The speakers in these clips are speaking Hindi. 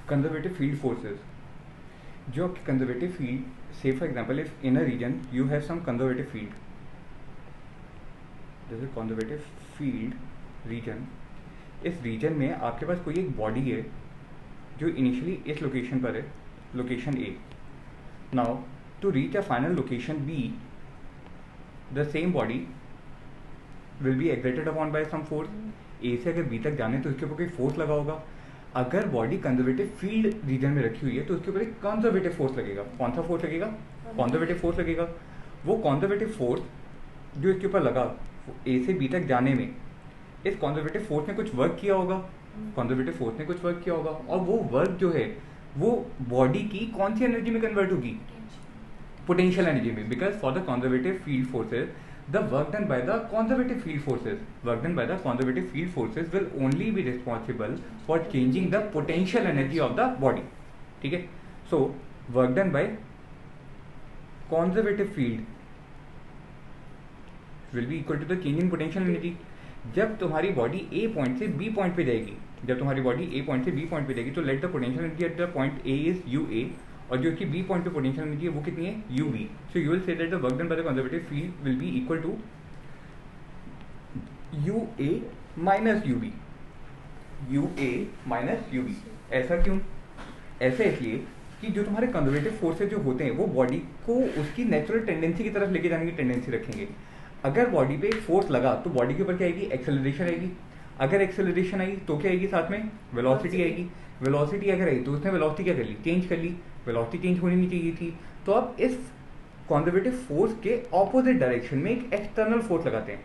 कंजर्वेटिव फील्ड फोर्सेस, जो आपकी conservative field, say for example if in a region you have some conservative field, जैसे कंजर्वेटिव फील्ड रीजन, इस रीजन में आपके पास कोई एक बॉडी है जो इनिशियली इस लोकेशन पर है, location A. Now to reach a final location B, the same body will be exerted upon by some force. A से अगर बी तक जाने तो उसके ऊपर कोई फोर्स लगा होगा. अगर बॉडी कंजर्वेटिव फील्ड रीजन में रखी हुई है तो उसके ऊपर एक कंजर्वेटिव फोर्स लगेगा. कौन सा फोर्स लगेगा? कंजर्वेटिव फोर्स लगेगा. वो कंजर्वेटिव फोर्स जो इसके ऊपर लगा ए से बी तक जाने में, इस कंजर्वेटिव फोर्स ने कुछ वर्क किया होगा. कंजर्वेटिव फोर्स ने कुछ वर्क किया होगा और वो वर्क जो है वो बॉडी की कौन सी एनर्जी में कन्वर्ट होगी? पोटेंशियल एनर्जी में. Because for the conservative field forces, the work done by the conservative field forces will only be responsible for changing the potential energy of the body. ठीक है. So work done by conservative field will be equal to the change in potential energy. जब तुम्हारी बॉडी ए पॉइंट से बी पॉइंट पे जाएगी, तो let the potential energy at the point A is U A, और जो कि बी पॉइंट पे पोटेंशियल एनर्जी है वो कितनी है? U B. So you will say that the work done by the conservative field will be equal to U A minus U B. ऐसा क्यों? ऐसा इसलिए कि जो तुम्हारे कंजर्वेटिव फोर्सेज जो होते हैं वो बॉडी को उसकी नेचुरल टेंडेंसी की तरफ लेके जाने की टेंडेंसी रखेंगे. अगर बॉडी पे एक फोर्स लगा तो बॉडी के ऊपर क्या आएगी? एक्सेलरेशन आएगी. अगर एक्सेलरेशन आई तो क्या आएगी? साथ में वेलोसिटी आएगी. वेलोसिटी अगर आई तो उसने वेलोसिटी क्या कर ली? चेंज कर ली. वेलोसिटी चेंज होनी नहीं चाहिए थी. तो अब इस कंजर्वेटिव फोर्स के ऑपोजिट डायरेक्शन में एक एक्सटर्नल फोर्स लगाते हैं.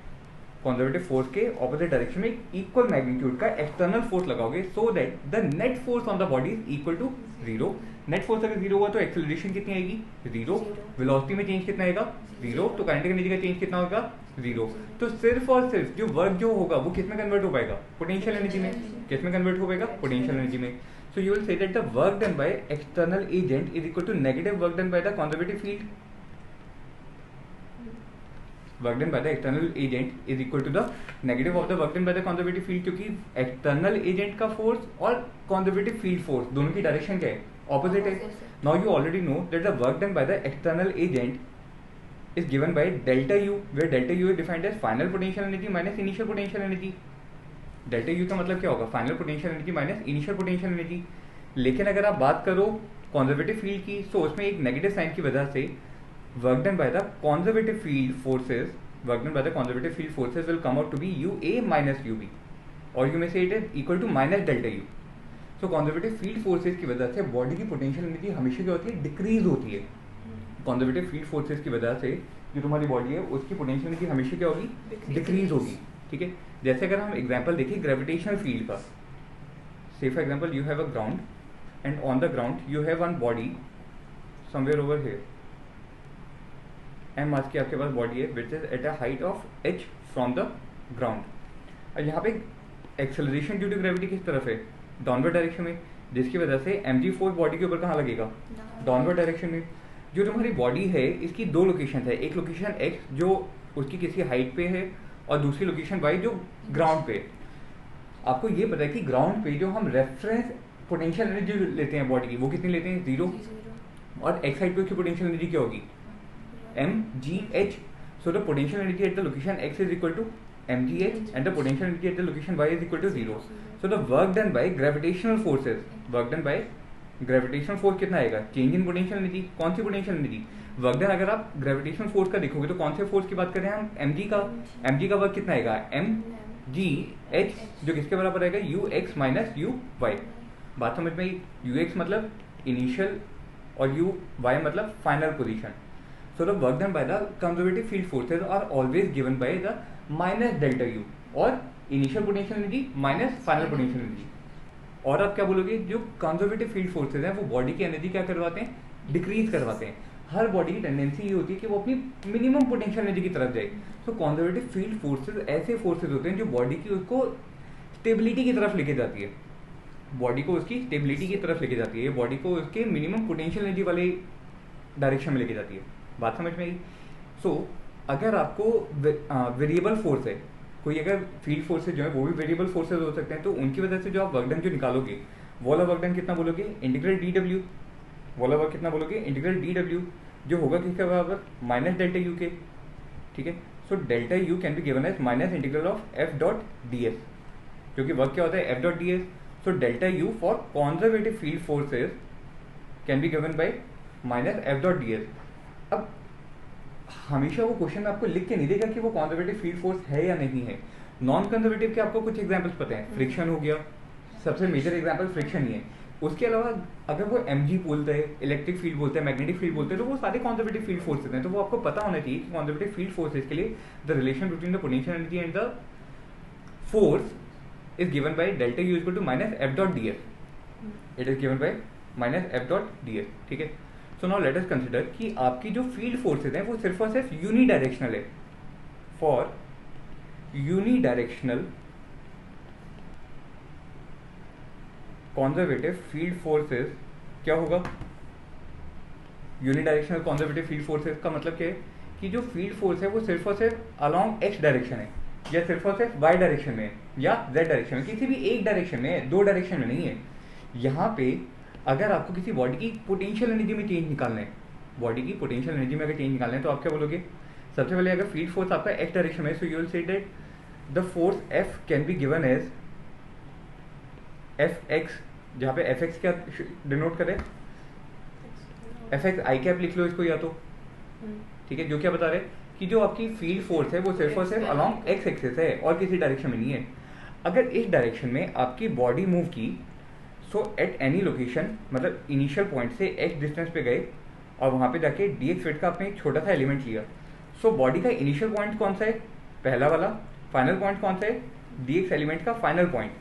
कंजर्वेटिव फोर्स के ऑपोजिट डायरेक्शन में एक इक्वल मैग्नीट्यूड का एक्सटर्नल फोर्स लगाओगे so that the net force on the body is equal to zero. Net force अगर जीरो हुआ तो एक्सेलरेशन कितनी आएगी? जीरो. वेलोसिटी में चेंज कितना आएगा? जीरो. तो काइनेटिक एनर्जी का चेंज कितना होगा? जीरो. तो सिर्फ और सिर्फ जो वर्क जो होगा वो किस में कन्वर्ट हो पाएगा? पोटेंशियल एनर्जी में. किस में कन्वर्ट हो पाएगा? पोटेंशियल एनर्जी में. So you will say that the work done by external agent is equal to negative work done by the conservative field. Work done by the external agent is equal to the negative of the work done by the conservative field, क्योंकि external agent का force और conservative field force दोनों की डायरेक्शन क्या है? ऑपोजिट है. Now you already know that the work done by the external agent is given by delta U, where delta U is defined as final potential energy minus initial potential energy. Delta U का मतलब क्या होगा? Final potential energy minus initial potential energy. लेकिन अगर आप बात करो कंजर्वेटिव फील्ड की तो उसमें एक नेगेटिव साइन की वजह से work done by the conservative field forces will come out to be U A minus U B, और यू में से it is equal to minus delta U. So conservative field forces की वजह से बॉडी की पोटेंशियल एनर्जी हमेशा क्या होती है? डिक्रीज होती है. कंजर्वेटिव फील्ड फोर्सेज की वजह से जो तुम्हारी बॉडी है उसकी पोटेंशियल एनर्जी हमेशा क्या होगी? डिक्रीज होगी. ठीक है. जैसे अगर हम एग्जांपल देखें ग्रेविटेशनल फील्ड का, say for example you have a ground and on the ground you have one body somewhere over here. M mass की आपके पास बॉडी है which is at a height of H from the ground. और यहाँ पे एक्सेलरेशन ड्यू टू ग्रेविटी किस तरफ है? डाउनवर्ड डायरेक्शन में, जिसकी वजह से mg फोर्स बॉडी के ऊपर कहाँ लगेगा? डाउनवर्ड डायरेक्शन में. जो तुम्हारी बॉडी है इसकी दो लोकेशन है. एक लोकेशन x जो उसकी किसी हाइट पे है और दूसरी लोकेशन y जो ग्राउंड पे. आपको ये पता है कि ग्राउंड पे जो हम रेफरेंस पोटेंशियल एनर्जी लेते हैं बॉडी की वो कितनी लेते हैं? जीरो. और एक्स हाइट पे उसकी पोटेंशियल एनर्जी क्या होगी? mgh. So the potential energy at the location x is equal to mgh and the potential energy at the location y is equal to zero. So the work done by gravitational force कितना आएगा? Change in potential energy. कौन सी पोटेंशियल एनर्जी? Work done. अगर आप ग्रेविटेशनल फोर्स का देखोगे तो कौन से फोर्स की बात कर रहे हैं हम? mg का वर्क कितना आएगा? mgh, जो किसके बराबर आएगा? ux minus uy. बात समझ में आई? ux मतलब इनिशियल और uy मतलब final position. So the work done by the conservative field forces are always given by the minus delta U, और initial potential energy minus final potential energy. और आप क्या बोलोगे? जो कंजर्वेटिव फील्ड फोर्सेज हैं वो बॉडी की एनर्जी क्या करवाते हैं? डिक्रीज करवाते हैं. हर बॉडी की टेंडेंसी ये होती है कि वो अपनी मिनिमम पोटेंशियल एनर्जी की तरफ जाए. सो कंजर्वेटिव फील्ड फोर्सेज ऐसे फोर्सेज होते हैं जो बॉडी की उसको स्टेबिलिटी की तरफ लेके जाती है. बॉडी को उसकी स्टेबिलिटी की तरफ लेके जाती है. बॉडी को उसके मिनिमम पोटेंशियल एनर्जी वाले डायरेक्शन में लेके जाती है. बात समझ में आई? सो अगर आपको वेरिएबल फोर्स है, कोई अगर फील्ड फोर्सेज जो है वो भी वेरिएबल फोर्सेज हो सकते हैं, तो उनकी वजह से जो आप वर्क डन जो निकालोगे वॉल ऑफ वर्क डन कितना बोलोगे, integral D W, wall of work कितना बोलोगे, इंटीग्रल डी डब्ल्यू, जो होगा किसके बराबर, माइनस डेल्टा यू के, ठीक है। So delta U can be given as minus integral of F dot D S, जो कि वर्क क्या होता है, F dot D S. So delta U for conservative field forces can be given by minus F dot D S. अब हमेशा वो क्वेश्चन में आपको लिख के नहीं देगा कि वो कॉन्जर्वेटिव फील्ड फोर्स है या नहीं है। नॉन कंजर्वेटिव के आपको कुछ एग्जांपल्स पता है, फ्रिक्शन हो गया, सबसे मेजर एग्जांपल फ्रिक्शन ही है। उसके अलावा अगर वो mg बोलते हैं, इलेक्ट्रिक फील्ड बोलते हैं, मैग्नेटिक फील्ड बोलते हैं, तो वो सारे कॉन्जर्वेटिव फील्ड फोर्सेज हैं। तो वो आपको पता होना चाहिए कि कॉन्जर्वेटिव फील्ड फोर्सेज के लिए the relation between the potential energy and the force is given by delta U equal to minus F dot D S. It is given by minus F dot D S, ठीक है। So now let us consider कि आपकी जो फील्ड फोर्सेज हैं वो सिर्फ और सिर्फ यूनिडायरेक्शनल है। For unidirectional conservative field forces क्या होगा, यूनिडायरेक्शनल कॉन्जर्वेटिव फील्ड फोर्सेस का मतलब क्या है कि जो फील्ड फोर्स है वो सिर्फ और सिर्फ अलोंग एक्स डायरेक्शन है, या सिर्फ और सिर्फ वाई डायरेक्शन में या जेड डायरेक्शन में, किसी भी एक डायरेक्शन में है, दो डायरेक्शन में नहीं है। यहाँ पे अगर आपको किसी बॉडी की पोटेंशियल एनर्जी में चेंज निकालना है, बॉडी की पोटेंशियल एनर्जी में अगर चेंज निकालना है तो आप क्या बोलोगे, सबसे पहले अगर फील्ड फोर्स आपका एक्स डायरेक्शन में, so you will say that the force F can be given as F X, जहाँ पे एफ एक्स क्या डिनोट करे, एफ एक्स आई कैप लिख लो इसको या तो, ठीक है। जो क्या बता रहे कि जो आपकी फील्ड फोर्स है वो सिर्फ और सिर्फ अलोंग एक्स एक्सिस है और किसी डायरेक्शन में नहीं है। अगर इस डायरेक्शन में आपकी बॉडी मूव की, सो एट एनी लोकेशन, मतलब इनिशियल पॉइंट से एक्स डिस्टेंस पे गए और वहाँ पे जाके डी एक्स वेट का आपने एक छोटा सा एलिमेंट लिया, सो बॉडी का इनिशियल पॉइंट कौन सा है, पहला वाला, फाइनल पॉइंट कौन सा है, डी एक्स एलिमेंट का final point.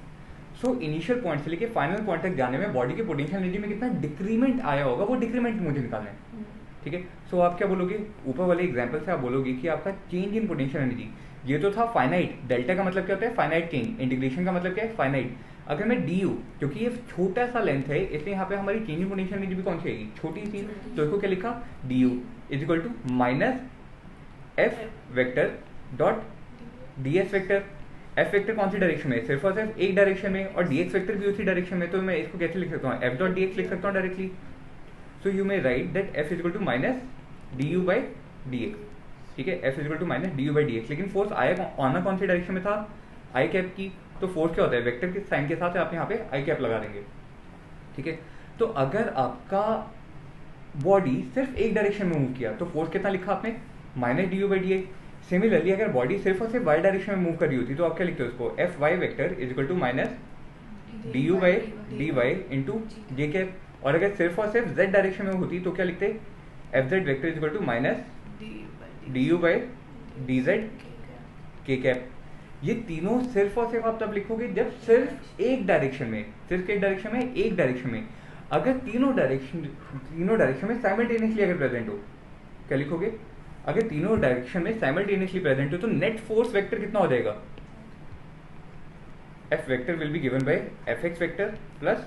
So initial point से लेके फाइनल पॉइंट तक जाने में बॉडी की पोटेंशियल एनर्जी में कितना डिक्रीमेंट आया होगा, वो डिक्रीमेंट मुझे निकालना है, ठीक है। सो आप क्या बोलोगे, ऊपर वाले एग्जांपल से आप बोलोगे कि आपका चेंज इन पोटेंशियल एनर्जी, ये तो था फाइनाइट, डेल्टा का मतलब क्या होता है, फाइनाइट चेंज, इंटीग्रेशन का मतलब क्या है, फाइनाइट। अगर मैं डी यू, क्योंकि ये छोटा सा लेंथ है इसलिए यहाँ पे हमारी चेंज इन पोटेंशियल एनर्जी भी कौन सी आएगी, छोटी सी, तो इसको क्या लिखा, D U is equal to minus F vector dot D S vector. F vector कौन सी डायरेक्शन में, सिर्फ और सिर्फ एक डायरेक्शन में, और डी एक्स वेक्टर भी उसी डायरेक्शन में, तो मैं इसको कैसे लिख सकता हूँ, एफ डॉट डी एक्स लिख सकता हूँ directly. So you may write that F is equal to minus D you by D X, ठीक है, F is equal to minus D you by D X. लेकिन फोर्स आया आना कौन सी डायरेक्शन में था, आई कैप की, तो फोर्स क्या होता है, वेक्टर के साइन के साथ आप यहाँ पे आई कैप लगा देंगे, ठीक है। तो अगर आपका बॉडी सिर्फ एक डायरेक्शन में मूव किया तो फोर्स कितना लिखा आपने, minus D you by D x. Similarly अगर बॉडी सिर्फ और सिर्फ वाई डायरेक्शन में मूव कर रही होती तो आप क्या लिखते हो उसको, F Y vector is equal to minus D you by D Y into J cap. और अगर सिर्फ और सिर्फ जेड डायरेक्शन में होती तो क्या लिखते, F Z vector is equal to minus D you by D Z K cap. ये तीनों सिर्फ और सिर्फ आप तब लिखोगे जब सिर्फ एक डायरेक्शन में, सिर्फ एक डायरेक्शन में, एक डायरेक्शन में, अगर तीनों डायरेक्शन में साइमल्टेनियसली अगर प्रेजेंट हो, क्या लिखोगे, अगर तीनों डायरेक्शन में साइमल्टेनियसली प्रेजेंट हो तो नेट फोर्स वेक्टर कितना हो जाएगा, F vector will be given by F X vector plus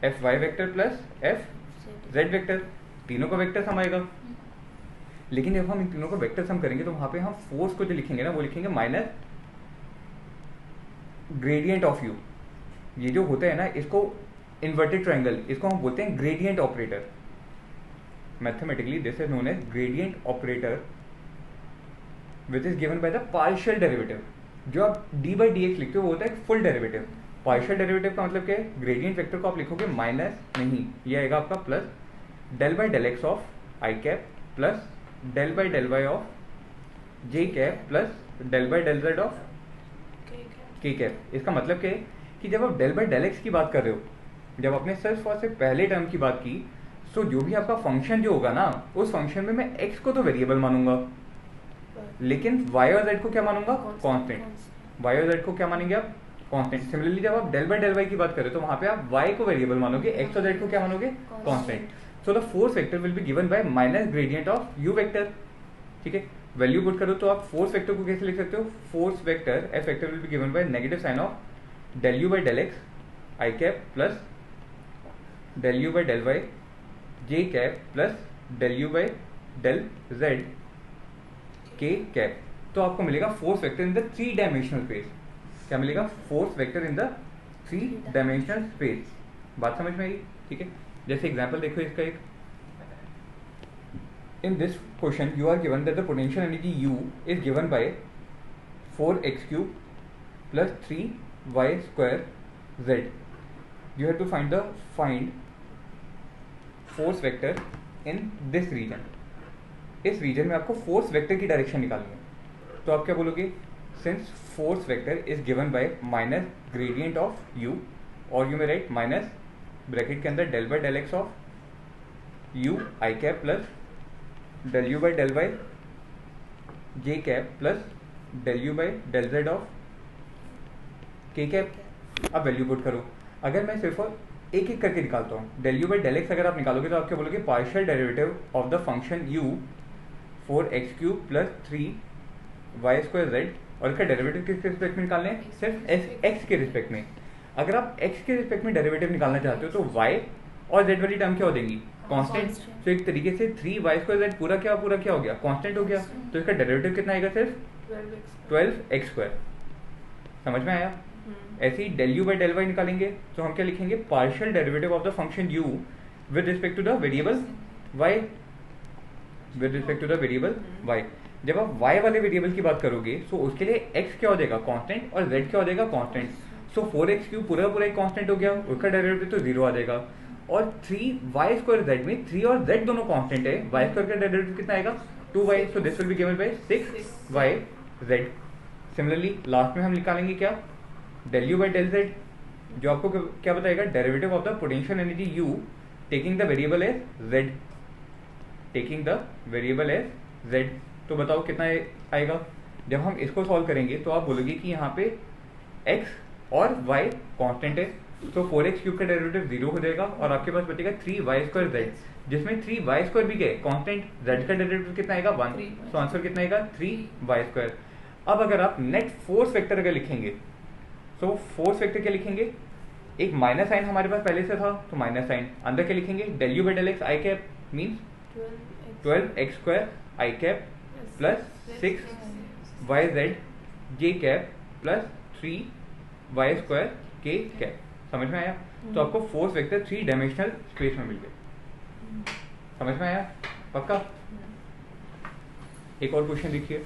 F Y vector plus F Z vector, तीनों का वेक्टर सम आएगा। लेकिन जब हम इन तीनों का वेक्टर सम करेंगे तो वहां पे हम फोर्स को जो लिखेंगे ना वो लिखेंगे माइनस ग्रेडियंट ऑफ यू। ये जो होता है ना, इसको इन्वर्टेड ट्रायंगल, इसको हम बोलते हैं gradient operator. Mathematically this is known as gradient operator which is given by the partial derivative. जो आप डी बाई डी एक्स लिखते हो वो होता है फुल डेरिवेटिव। पार्शियल डेरिवेटिव का मतलब क्या है, ग्रेडियंट वेक्टर को आप लिखोगे माइनस नहीं, ये आएगा आपका plus del by del X of I cap plus del by del Y of J cap plus del by del Z of K cap. इसका मतलब क्या है कि जब आप डेल बाई डेल एक्स की बात कर रहे हो, जब आपने सिर्फ और सिर्फ पहले टर्म की बात की, तो जो भी आपका फंक्शन जो होगा ना, उस फंक्शन में मैं एक्स को तो वेरिएबल मानूंगा लेकिन वाई और जेड को क्या मानूंगा, कांस्टेंट। वाई और जेड को क्या मानेंगे आप, कांस्टेंट। सिमिलरली जब आप डेल बाई डेल वाई की बात करें तो वहां पे आप वाई को वेरिएबल मानोगे, एक्स और जेड को क्या मानोगे, constant. So the force vector will be given by minus gradient of you vector, ठीक है। वैल्यू पुट करो तो आप फोर्स वेक्टर को कैसे लिख सकते हो, force vector F vector will be given by negative sign of del you by del X I cap plus del you by del Y J cap plus del you by del Z K cap. तो आपको मिलेगा force vector in the three dimensional space. क्या मिलेगा, force vector in the three dimensional space. बात समझ में आई? ठीक है, जैसे एग्जांपल देखो इसका एक, in this question you are given that the potential energy U is given by 4x cube plus 3y square z. You have to find force vector in this region. इस रीजन में आपको फोर्स वेक्टर की डायरेक्शन निकालनी है। तो आप क्या बोलोगे? Since force vector is given by minus gradient of u, और यू में राइट माइनस ब्रैकेट के अंदर del by del X of u I cap plus del you by del Y J cap plus del you by del Z of K cap. अब वैल्यू पुट करो। अगर मैं सिर्फ एक एक करके निकालता हूँ, del you by del X अगर आप निकालोगे तो आप क्या बोलोगे? Partial derivative of the function u 4x³ plus 3y² z, और इसका डेरिवेटिव किसके रिस्पेक्ट में निकालना है? सिर्फ x के रिस्पेक्ट में। अगर आप x के रिस्पेक्ट में डेरिवेटिव निकालना चाहते हो तो y और z वाली टर्म क्या हो देंगी? कांस्टेंट। तो एक तरीके से 3y² पूरा क्या हो गया? कांस्टेंट हो गया। तो इसका डेरिवेटिव कितना आएगा? सिर्फ 12x²। समझ में आया? ऐसे ही del you by del Y निकालेंगे तो हम क्या लिखेंगे? Partial derivative of the function u with respect to the variable y, with respect to the variable y। जब आप y वाले वेरिएबल की बात करोगे तो उसके लिए x क्या हो जाएगा? कांस्टेंट, और z क्या हो जाएगा? कांस्टेंट। सो 4x³ पूरा एक कांस्टेंट हो गया, उसका डेरिवेटिव तो 0 आ जाएगा। और 3y² z में 3 और z दोनों कांस्टेंट है, y² का डेरिवेटिव कितना आएगा? 2y। So this will be given by 6yz। Similarly last में हम निकालेंगे क्या? Del you by del Z, जो आपको क्या बताएगा? Derivative of the potential energy u taking the variable as z, taking the variable as z। तो बताओ कितना आएगा? जब हम इसको सॉल्व करेंगे तो आप बोलोगे कि यहाँ पे x और y कांस्टेंट है, तो 4x³ का डेरिवेटिव 0 हो जाएगा और आपके पास बचेगा 3y² z, जिसमें 3y² भी गए कांस्टेंट, z का डेरिवेटिव कितना आएगा? 1। तो आंसर कितना आएगा? 3y²। अब अगर आप नेट फोर्स वेक्टर अगर लिखेंगे तो फोर्स वेक्टर क्या लिखेंगे? एक माइनस साइन हमारे पास पहले से था, तो माइनस साइन अंदर क्या लिखेंगे? Del you by del X I cap means 12x² I cap plus 6yz J cap plus 3y² K cap. समझ में आया? तो आपको फोर्स वेक्टर 3 डायमेंशनल स्पेस में मिल गया। समझ में आया? पक्का? एक और क्वेश्चन देखिए।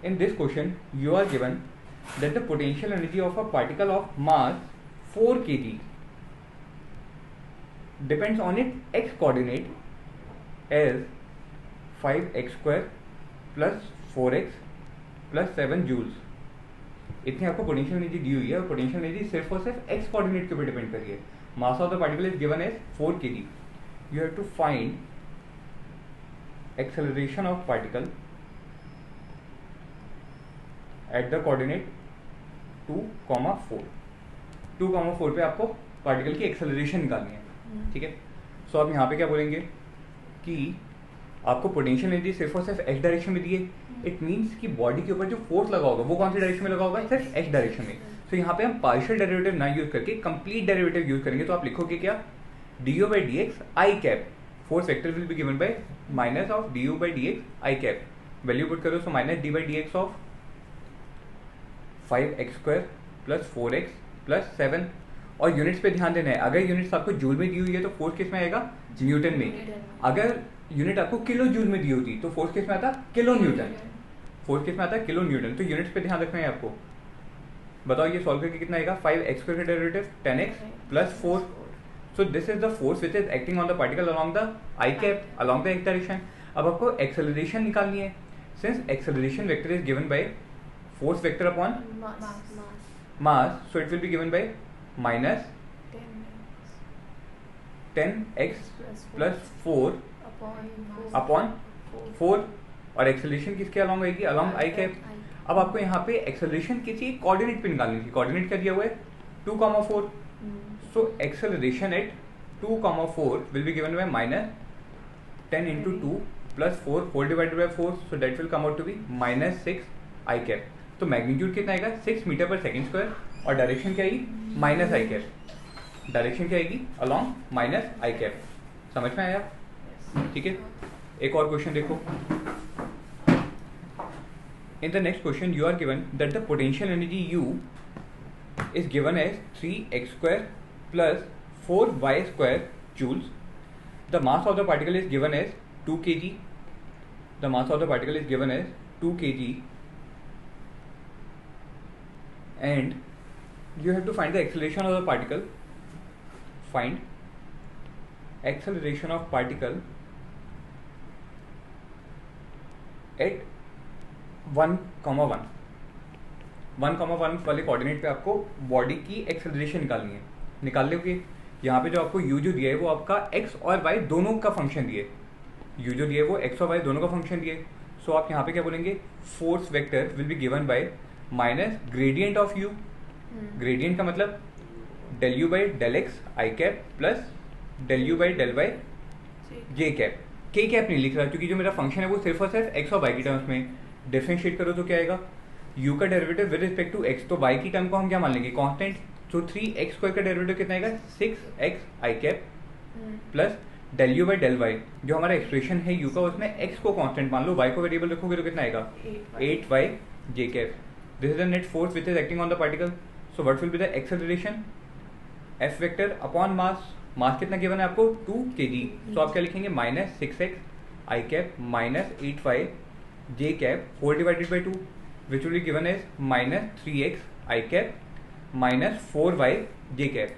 In this question you are given that the potential energy of a particle of mass 4 kg depends on its x coordinate as 5x² plus 4x plus 7 joules। इतनी आपको पोटेंशियल एनर्जी दी हुई है और पोटेंशियल एनर्जी सिर्फ और सिर्फ x कोऑर्डिनेट के ऊपर डिपेंड कर रही है। Mass of the particle is given as 4 kg। You have to find acceleration of particle at the coordinate 2,4। 2,4 पे आपको पार्टिकल की एक्सेलरेशन निकालनी है। ठीक है, सो आप यहाँ पे क्या बोलेंगे कि आपको पोटेंशियल एनर्जी सिर्फ और सिर्फ x डायरेक्शन में दी है। इट मीन्स कि बॉडी के ऊपर जो फोर्स लगा होगा वो कौन सी डायरेक्शन में लगा होगा? सिर्फ x डायरेक्शन में। तो यहाँ पे हम पार्शियल डेरिवेटिव ना यूज करके कंप्लीट डेरिवेटिव यूज करेंगे। तो आप लिखोगे क्या? du by dx I cap, force vector will be given by minus of du by dx I cap. Value put करो तो minus d by dx of 5x² plus 4x plus 7। और यूनिट्स पे ध्यान देना है, अगर यूनिट्स आपको जूल में दी हुई है तो फोर्स किस में आएगा? न्यूटन में। अगर यूनिट आपको किलो जूल में दी होती तो फोर्स किस में आता? Kilo Newton. फोर्स किस में आता? Kilo Newton. तो यूनिट्स पे ध्यान रखना है आपको। बताओ ये सॉल्व करके कितना आएगा? 5x² का derivative 10x plus 4। So this is the force which is acting on the particle along the I cap, along the x direction. अब आपको एक्सेलरेशन निकालनी है। Since acceleration vector is given bye force vector upon mass, so it will be given by minus 10x plus 4 upon 4। और एक्सेलरेशन किसके अलॉन्ग होगी? अलॉन्ग आई कैप। अब आपको यहाँ पे एक्सेलरेशन किसी कोऑर्डिनेट पे निकालनी थी। कोऑर्डिनेट क्या दिया हुआ है? 2,4। So acceleration at 2,4 will be given by minus 10 into 2 plus 4 whole divided by 4, so that will come out to be minus 6 I cap. तो मैग्नीट्यूड कितना आएगा? 6 मीटर पर सेकेंड स्क्वायर। और डायरेक्शन क्या आएगी? Minus I cap. डायरेक्शन क्या आएगी? Along minus I cap. समझ में आया? ठीक है, एक और क्वेश्चन देखो। In the next question you are given that the potential energy u is given as 3x square plus 4y square joules. The mass of the particle is given as 2 kg. The mass of the particle is given as 2 kg, and you have to find the acceleration of the particle. Find acceleration of particle at 1,1 वाले कोऑर्डिनेट पे आपको बॉडी की एक्सेलरेशन निकालनी है. निकाल लोगे. यहाँ पे जो आपको u जो दिया है वो आपका x और y दोनों का फंक्शन दिए. u जो दिया है वो x और y दोनों का फंक्शन दिए. सो आप यहाँ पे क्या बोलेंगे, force vector will be given by minus gradient of u. Gradient का मतलब del you by del X I cap plus del you by del Y J cap. K cap नहीं लिख रहा क्योंकि जो मेरा फंक्शन है वो सिर्फ और सिर्फ एक्स और वाई की टर्म्स में. डिफरेंशिएट करो तो क्या आएगा, u का derivative with respect to x, तो y की टर्म को हम क्या मान लेंगे, कांस्टेंट. तो 3x स्क्वायर का डेरिवेटिव कितना आएगा, 6x i cap plus del you by del y. जो हमारा एक्सप्रेशन है u का उसमें x को कांस्टेंट मान लो, y को वेरिएबल रखोगे तो कितना आएगा, 8y J cap. This is the net force which is acting on the particle. So what will be the acceleration, f vector upon mass. Mass कितना गिवन है आपको, 2 kg. सो आप क्या लिखेंगे, minus 6x i cap minus 8y J cap whole divided by 2, which will be given as minus 3x I cap minus 4y j cap.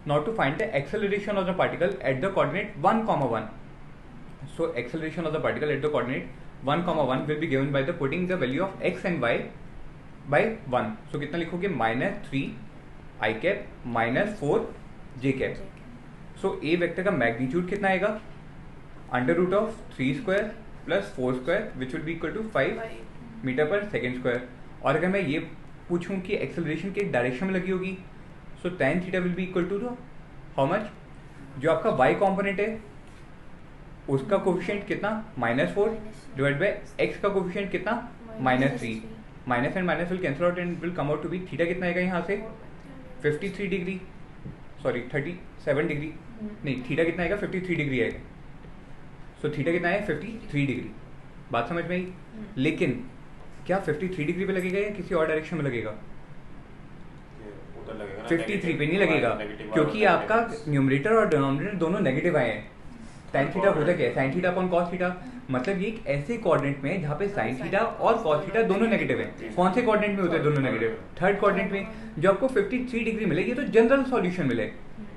Now to find the acceleration of the particle at the coordinate 1,1. So acceleration of the particle at the coordinate 1,1 will be given by the putting the value of x and y by 1. So कितना लिखोगे, minus 3 I cap minus 4 j cap. So a vector का मैग्नीट्यूड कितना आएगा, under root of 3 square plus 4 square which will be equal to 5 metre पर सेकेंड स्क्वायर. और अगर मैं ये पूछूं कि एक्सेलरेशन के डायरेक्शन में लगी होगी, so tan theta will be equal to how much, जो आपका y कॉम्पोनेंट है उसका कोफिशिएंट कितना, -4 डिवाइड बाय x का कोफिशिएंट कितना, -3. Minus and minus will cancel out and will come out to be, theta कितना आएगा यहाँ से 53 डिग्री, सॉरी 37 डिग्री नहीं, थीटा कितना आएगा 53 डिग्री आएगा. सो थीटा कितना है 53 डिग्री. बात समझ में आई. लेकिन क्या 53 डिग्री पे लगेगा या किसी और डायरेक्शन में लगेगा, 53 पे नहीं लगेगा क्योंकि आपका न्यूमरेटर और डिनोमिनेटर दोनों नेगेटिव आए हैं. tan थीटा होता क्या है, sin theta upon cos theta. मतलब ये एक ऐसे कोऑर्डिनेट में जहाँ पे sin थीटा और cos थीटा दोनों नेगेटिव है. कौन से कोऑर्डिनेट में होते हैं दोनों नेगेटिव, थर्ड कोऑर्डिनेट में. जो आपको 53 डिग्री मिले ये तो जनरल सॉल्यूशन मिले.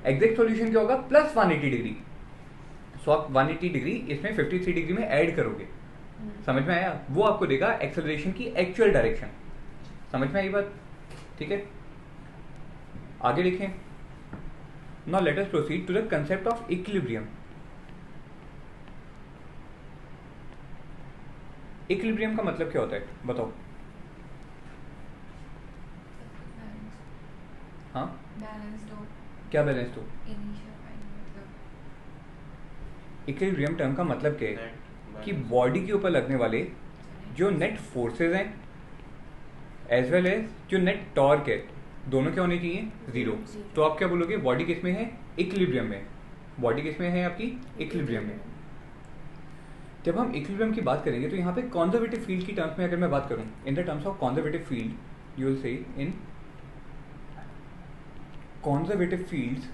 एग्जैक्ट सॉल्यूशन क्या होगा, प्लस 180 डिग्री. सो आप 180 डिग्री इसमें 53 डिग्री में ऐड करोगे. समझ में आया, वो आपको देगा एक्सेलरेशन की एक्चुअल डायरेक्शन. समझ में आई बात, ठीक है. आगे देखें. Now let us proceed to the concept of equilibrium. Equilibrium का मतलब क्या होता है बताओ. हाँ, क्या बैलेंस हो. इक्विलिब्रियम टर्म का मतलब क्या है कि बॉडी के ऊपर लगने वाले जो नेट फोर्सेस हैं एज वेल एज जो नेट टॉर्क है दोनों क्या होने चाहिए, 0. तो आप क्या बोलोगे, बॉडी किस में है, इक्विलिब्रियम में. बॉडी किस में है आपकी, इक्विलिब्रियम में. जब हम इक्विलिब्रियम की बात करेंगे तो यहाँ पे कॉन्जर्वेटिव फील्ड की टर्म्स में अगर मैं बात करूँ, in the terms of conservative field you will से इन कॉन्जर्वेटिव फील्ड्स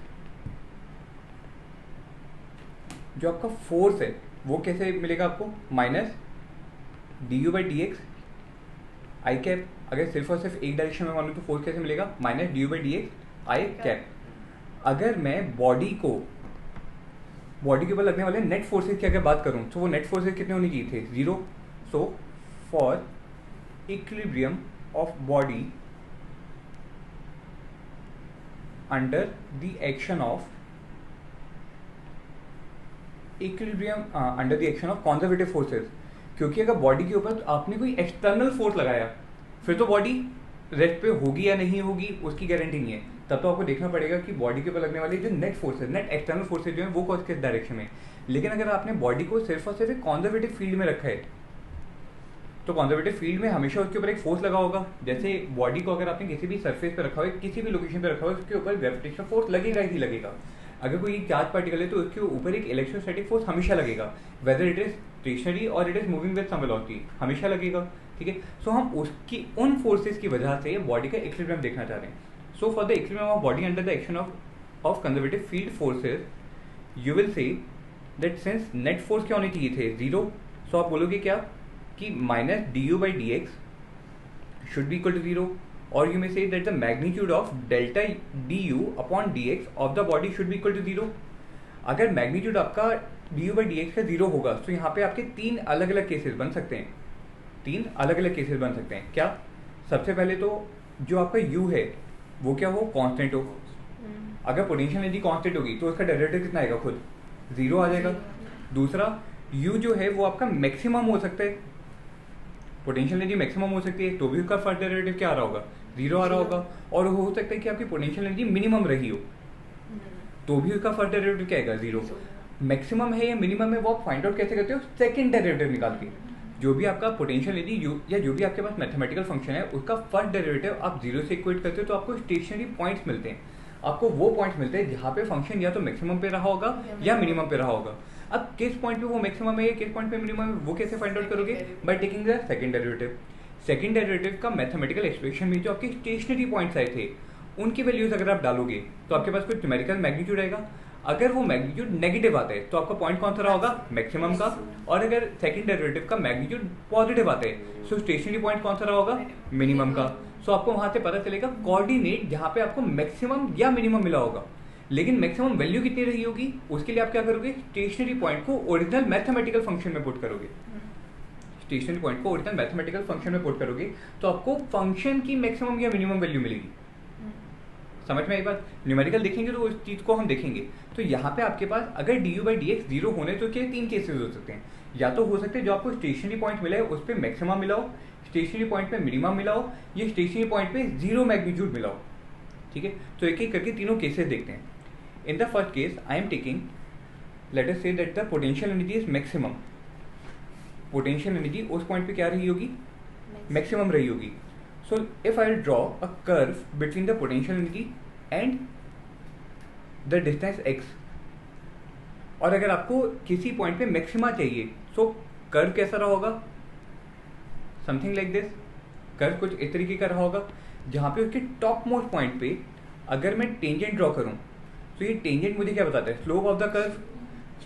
जो आपका फोर्स है वो कैसे मिलेगा आपको, minus D you by D x I cap. अगर सिर्फ और सिर्फ एक डायरेक्शन में मानूँ तो फोर्स कैसे मिलेगा, minus D you by D x I cap. अगर मैं बॉडी के ऊपर लगने वाले नेट फोर्सेज की अगर बात करूँ तो वो नेट फोर्सेज कितने होने चाहिए थे, 0. So for equilibrium of body under the action of equilibrium under the action of conservative forces. क्योंकि अगर बॉडी के ऊपर आपने कोई एक्सटर्नल फोर्स लगाया फिर तो बॉडी रेस्ट पे होगी या नहीं होगी उसकी गारंटी नहीं है. तब तो आपको देखना पड़ेगा कि बॉडी के ऊपर लगने वाले जो net forces, net external forces जो है वो किस डायरेक्शन में. लेकिन अगर आपने बॉडी को सिर्फ और सिर्फ कॉन्जर्वेटिव फील्ड में रखा है तो कॉन्जर्वेटिव फील्ड में हमेशा उसके ऊपर एक फोर्स लगा होगा. जैसे बॉडी को अगर आपने किसी भी सरफेस पे रखा हो, किसी भी लोकेशन पे रखा हो, उसके ऊपर ग्रेविटेशनल फोर्स लगेगा ही लगेगा. अगर कोई चार्ज पार्टिकल है तो उसके ऊपर एक इलेक्ट्रोस्टैटिक फोर्स हमेशा लगेगा, वेदर इट इज स्टेशनरी और it is moving with some velocity, हमेशा लगेगा. ठीक है. सो हम उसकी उन फोर्सेस की वजह से बॉडी का इक्विलिब्रियम देखना चाह रहे हैं. So for the equilibrium of body under the action of conservative field forces, you will say that since net force क्या होने चाहिए थे 0, so आप बोलोगे क्या कि minus D you by D x should be equal to 0, और you may say that the magnitude of delta d u upon d x of the body should be equal to 0. अगर मैग्नीट्यूड आपका d you by D x का 0 होगा तो यहाँ पे आपके 3 अलग अलग केसेस बन सकते हैं. 3 अलग अलग केसेस बन सकते हैं. क्या? सबसे पहले तो जो आपका u है वो क्या हो, कांस्टेंट हो. अगर पोटेंशियल एनर्जी कांस्टेंट होगी तो उसका डेरिवेटिव कितना आएगा, खुद 0 आ जाएगा. दूसरा, u जो है वो आपका मैक्सिमम हो सकता है, पोटेंशियल एनर्जी मैक्सिमम हो सकती है, तो भी उसका फर्स्ट डेरिवेटिव क्या आ रहा होगा, 0 आ रहा होगा. और हो सकता है कि आपकी पोटेंशियल एनर्जी मिनिमम रही हो, तो भी उसका फर्स्ट डेरिवेटिव क्या आएगा, 0. मैक्सिमम है या मिनिमम है वो आप फाइंड आउट कैसे करते हो, सेकंड डेरिवेटिव निकाल के. जो भी आपका पोटेंशियल एनर्जी या जो भी आपके पास मैथमेटिकल फंक्शन है उसका फर्स्ट डेरिवेटिव आप 0 से इक्वेट करते हो तो आपको स्टेशनरी पॉइंट्स मिलते हैं. आपको वो पॉइंट्स मिलते हैं जहाँ पे फंक्शन या तो मैक्सिमम पे रहा होगा या मिनिमम पे रहा होगा. अब किस पॉइंट पे वो मैक्सिमम है या किस पॉइंट पे मिनिमम है वो कैसे फाइंड आउट करोगे, bye taking the second derivative. Second derivative का मैथमेटिकल एक्सप्रेशन में जो आपके स्टेशनरी पॉइंट्स आए थे उनकी वैल्यूज अगर आप डालोगे तो आपके पास कुछ न्यूमेरिकल मैग्नीट्यूड आएगा. अगर वो मैग्नीट्यूड नेगेटिव आता है तो आपका पॉइंट कौन सा रहा होगा, मैक्सिमम का. और अगर सेकंड डेरिवेटिव का मैग्नीट्यूड पॉजिटिव आता है तो स्टेशनरी पॉइंट कौन सा रहा होगा, मिनिमम का. सो आपको वहां से पता चलेगा कोऑर्डिनेट जहां पे आपको मैक्सिमम या मिनिमम मिला होगा. लेकिन मैक्सिमम वैल्यू कितनी रही होगी उसके लिए आप क्या करोगे, स्टेशनरी पॉइंट को ओरिजिनल मैथमेटिकल फंक्शन में पुट करोगे. स्टेशनरी पॉइंट को ओरिजिनल मैथमेटिकल फंक्शन में पुट करोगे तो आपको फंक्शन की मैक्सिमम या मिनिमम वैल्यू मिलेगी. समझ में आई बात. न्यूमेरिकल देखेंगे तो उस चीज को हम देखेंगे. तो यहाँ पे आपके पास अगर D you by D x 0 होने तो क्या 3 केसेस हो सकते हैं. या तो हो सकते हैं जो आपको स्टेशनरी पॉइंट मिला है उस पर मैक्सिमम मिला हो, स्टेशनरी पॉइंट पे मिनिमम मिला हो, या स्टेशनरी पॉइंट पे 0 मैग्नीट्यूड मिला हो. ठीक है, तो एक एक करके तीनों केसेस देखते हैं. इन the first case I am taking, late us से that the potential energy is maximum. Potential energy उस पॉइंट पे क्या रही होगी, मैक्सिमम रही होगी. So if I draw a curve between the potential energy and the distance x, और अगर आपको किसी पॉइंट पे मैक्सिमा चाहिए तो कर्व कैसा रहा होगा, समथिंग लाइक दिस. कर्व कुछ इस तरीके का रहा होगा जहाँ पे उसके टॉप मोस्ट पॉइंट पे अगर मैं टेंजेंट ड्रॉ करूँ तो ये टेंजेंट मुझे क्या बताता है, slope of the curve.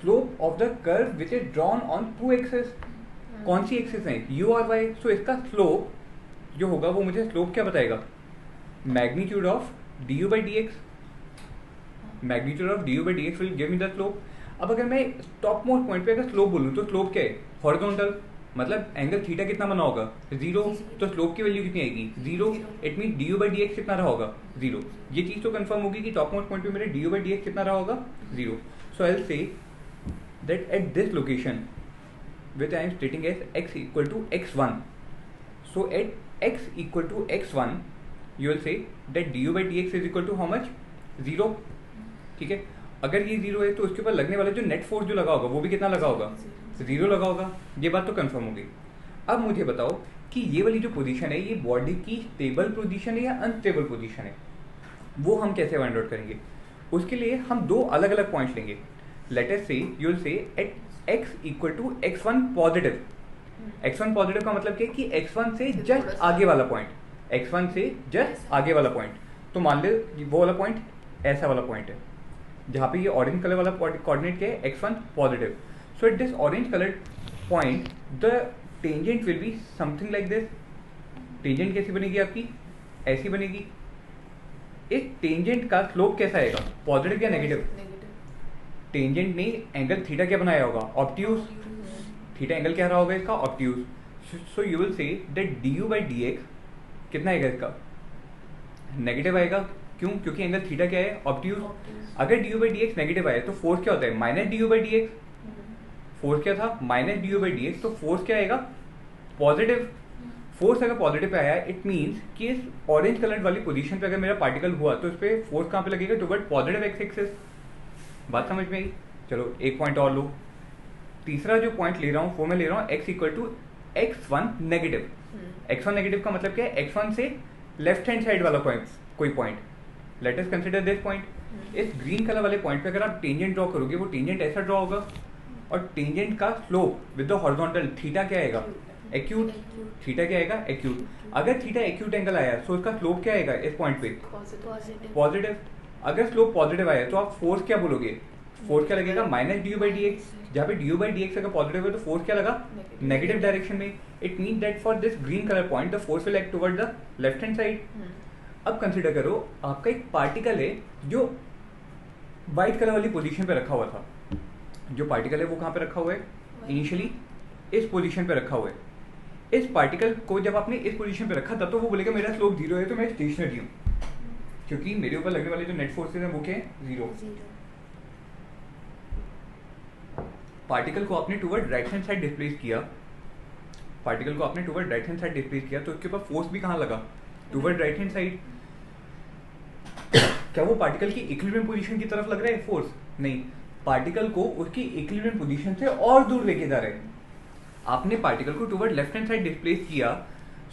Slope of the curve which is drawn on 2 axes. कौन सी एक्सेस है, u और y. सो इसका स्लोप जो होगा वो मुझे स्लोप क्या बताएगा, magnitude of d you by D x. Magnitude of d you by D x will give me the slope. अब अगर मैं टॉप मोस्ट पॉइंट पे अगर स्लोप बोलूँ तो स्लोप क्या है, हॉरिजॉन्टल, मतलब एंगल थीटा कितना बना होगा, 0. तो स्लोप की वैल्यू कितनी आएगी, 0. It mean D you by D X कितना रहा होगा, 0. ये चीज तो कंफर्म होगी कि टॉप मोस्ट पॉइंट पे मेरे D you by D X कितना रहा होगा, 0. So I will say that at this location which I am stating as x equal to x1. So at x equal to x1, you will say that du by dx is equal to how much, 0. ठीक है, अगर ये 0 है तो उसके ऊपर लगने वाला जो नेट फोर्स जो लगा होगा वो भी कितना लगा होगा, 0 लगा होगा. ये बात तो कंफर्म हो गई. अब मुझे बताओ कि ये वाली जो पोजीशन है ये बॉडी की स्टेबल पोजीशन है या अनस्टेबल पोजीशन है, वो हम कैसे फाइंड आउट करेंगे. उसके लिए हम 2 अलग अलग पॉइंट्स लेंगे. Let us say you will say at x equal to x1 positive. x1 positive का मतलब क्या है कि x1 से जस्ट आगे वाला पॉइंट, x1 से जस्ट आगे वाला पॉइंट. तो मान लो वो वाला पॉइंट ऐसा वाला पॉइंट है जहाँ पे ये ऑरेंज कलर वाला कोऑर्डिनेट क्या है, x1 positive. So at this orange colour point the tangent will be something like this. Tangent कैसी बनेगी आपकी, ऐसी बनेगी. इस टेंजेंट का स्लोप कैसा आएगा, पॉजिटिव या नेगेटिव. टेंजेंट ने एंगल थीटा क्या बनाया होगा, ऑब्ट्यूज. थीटा एंगल क्या रहा होगा इसका, obtuse. So you will say that D you by D X कितना आएगा इसका, नेगेटिव आएगा. क्यों, क्योंकि एंगल थीटा क्या है, ऑब्ट्यूज. अगर D you by D X negative आया तो फोर्स क्या होता है, minus D you by D x. Force क्या था, minus D you by D x. तो फोर्स क्या आएगा, पॉजिटिव. फोर्स अगर पॉजिटिव पे आया इट मीन्स कि इस ऑरेंज कलर वाली पोजीशन पे अगर मेरा पार्टिकल हुआ तो उस पर फोर्स कहाँ पे लगेगा, टुवर्ड पॉजिटिव एक्स एक्सिस. बात समझ में आई. चलो एक पॉइंट और लो. तीसरा जो पॉइंट ले रहा हूँ वो मैं ले रहा हूँ x equal to x1 negative. x1 negative का मतलब क्या है, x1 से लेफ्ट हैंड साइड वाला पॉइंट, कोई point. Let us consider this point. इस ग्रीन कलर वाले पॉइंट पे अगर आप टेंजेंट ड्रॉ करोगे वो टेंजेंट ऐसा ड्रॉ होगा और टेंजेंट का slope with the horizontal theta क्या आएगा, एक्यूट, थीटा क्या आएगा एक्यूट। अगर थीटा एक्यूट एंगल आया तो उसका स्लोप क्या आएगा इस पॉइंट पे पॉजिटिव। अगर स्लोप पॉजिटिव आया तो आप फोर्स क्या बोलोगे, फोर्स क्या लगेगा minus D you by D x. जहाँ पे D you by D x अगर पॉजिटिव है तो फोर्स क्या लगा नेगेटिव डायरेक्शन में। It mean that for this green colour point the force will act toward the left hand side. अब कंसिडर करो आपका एक पार्टिकल है जो व्हाइट कलर वाली पोजीशन पे रखा हुआ था। जो पार्टिकल है वो कहाँ पे रखा हुआ है, इनिशियली इस पोजीशन पे रखा हुआ है। इस पार्टिकल को जब आपने इस पोजीशन पे रखा था तो वो बोलेगा मेरा स्लोप जीरो है तो मैं स्टेशनरी हूँ, क्योंकि मेरे ऊपर लगने वाले जो नेट फोर्सेज हैं वो क्या है जीरो। पार्टिकल को आपने toward right hand side displace किया, पार्टिकल को आपने toward right hand side displace किया तो उसके ऊपर फोर्स भी कहाँ लगा, टुवर्ड राइट हैंड साइड। क्या वो पार्टिकल की इक्विलिब्रियम पोजीशन की तरफ लग रहा है फोर्स, नहीं, पार्टिकल को उसकी इक्विलिब्रियम पोजीशन से और दूर लेके जा रहे हैं। आपने पार्टिकल को toward left hand side displace किया,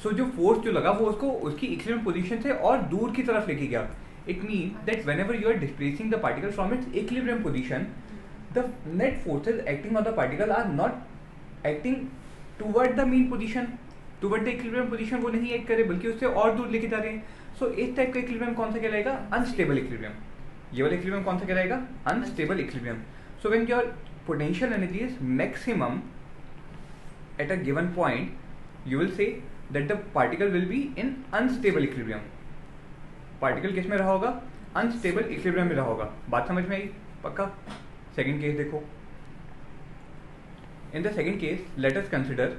सो जो फोर्स जो लगा वो उसको उसकी इक्विलिब्रियम पोजीशन से और दूर की तरफ लेके गया। It mean that whenever you are displacing the particle from its equilibrium position, the net forces acting on the particle are not acting toward the mean position, toward the equilibrium position वो नहीं एक्ट करे बल्कि उससे और दूर लेके जा रहे हैं। सो इस टाइप का इक्विलिब्रियम कौन सा कहलाएगा, अनस्टेबल इक्विलिब्रियम। ये वाला इक्विलिब्रियम कौन सा कहलाएगा, unstable equilibrium. So when your potential energy is maximum at a given point, you will say that the particle will be in unstable equilibrium. Particle किस में रहा होगा, अनस्टेबल इक्विलिब्रियम में रहा होगा। बात समझ में आई पक्का। सेकंड केस देखो, in the second case late us consider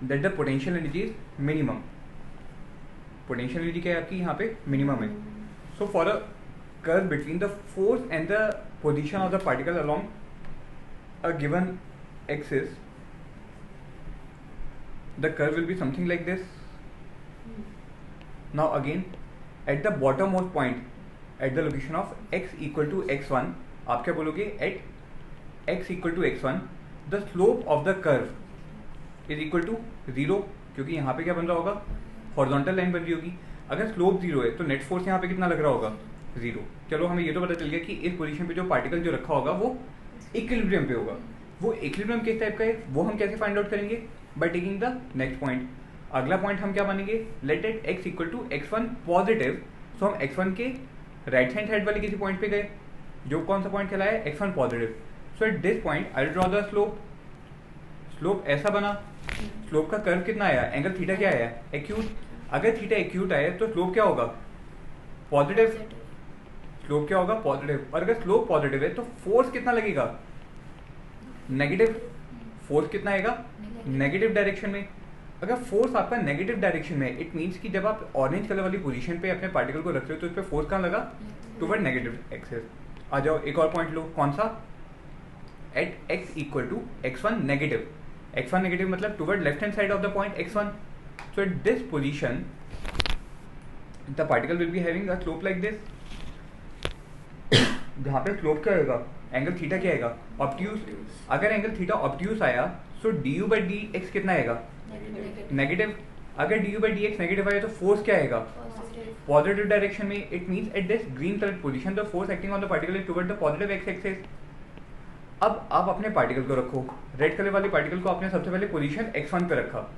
that the potential energy is minimum. Potential energy क्या है आपकी यहाँ पे मिनिमम है। So for a curve between the force and the position of the particle along a given axis, the curve will be something like this. Now again at the bottommost point at the location of x equal to x1, आप क्या बोलोगे, at x equal to x1 the slope of the curve is equal to 0, क्योंकि यहाँ पे क्या बन रहा होगा, हॉरिजॉन्टल लाइन बन रही होगी। अगर स्लोप 0 है तो नेट फोर्स यहाँ पे कितना लग रहा होगा, 0। चलो हमें ये तो पता चल गया कि इस पोजीशन पे जो पार्टिकल जो रखा होगा वो इक्विलिब्रियम पे होगा। वो इक्विलिब्रियम किस टाइप का है वो हम कैसे फाइंड आउट करेंगे, by taking the next point. अगला पॉइंट हम क्या मानेंगे, let it x equal to x1 positive. So हम x1 के राइट हैंड साइड वाले किसी पॉइंट पे गए, जो कौन सा पॉइंट कहलाया है, x1 positive. So at this point I will draw the slope. Slope ऐसा बना, स्लोप का कर्व कितना आया, एंगल थीटा क्या आया, एक्यूट। अगर थीटा एक्यूट आया तो स्लोप क्या होगा, पॉजिटिव। स्लोप क्या होगा, पॉजिटिव। और अगर स्लोप पॉजिटिव है तो फोर्स कितना लगेगा, नेगेटिव। फोर्स कितना आएगा, नेगेटिव डायरेक्शन में। अगर फोर्स आपका नेगेटिव डायरेक्शन में, इट मीन्स कि जब आप ऑरेंज कलर वाली पोजीशन पे अपने पार्टिकल को रख रहे हो तो उस पर फोर्स कहाँ लगा, टुवर्ड नेगेटिव एक्सिस। आ जाओ एक और पॉइंट लो, कौन सा, at x equal to x1 negative. x1 negative मतलब toward left hand side of the point x1। So at this position the particle will be having a slope like this, जहाँ पे स्लोप क्या आएगा, एंगल थीटा क्या आएगा, ऑब्ट्यूज। अगर एंगल थीटा ऑब्ट्यूज आया so D you by D X कितना आएगा, नेगेटिव। अगर D you by D X negative आया तो फोर्स क्या आएगा, पॉजिटिव डायरेक्शन में। It means at this green colour position the force acting on the particle is toward the positive X axis. अब आप अपने पार्टिकल को रखो, रेड कलर वाले पार्टिकल को आपने सबसे पहले पोजीशन x1 पे रखा,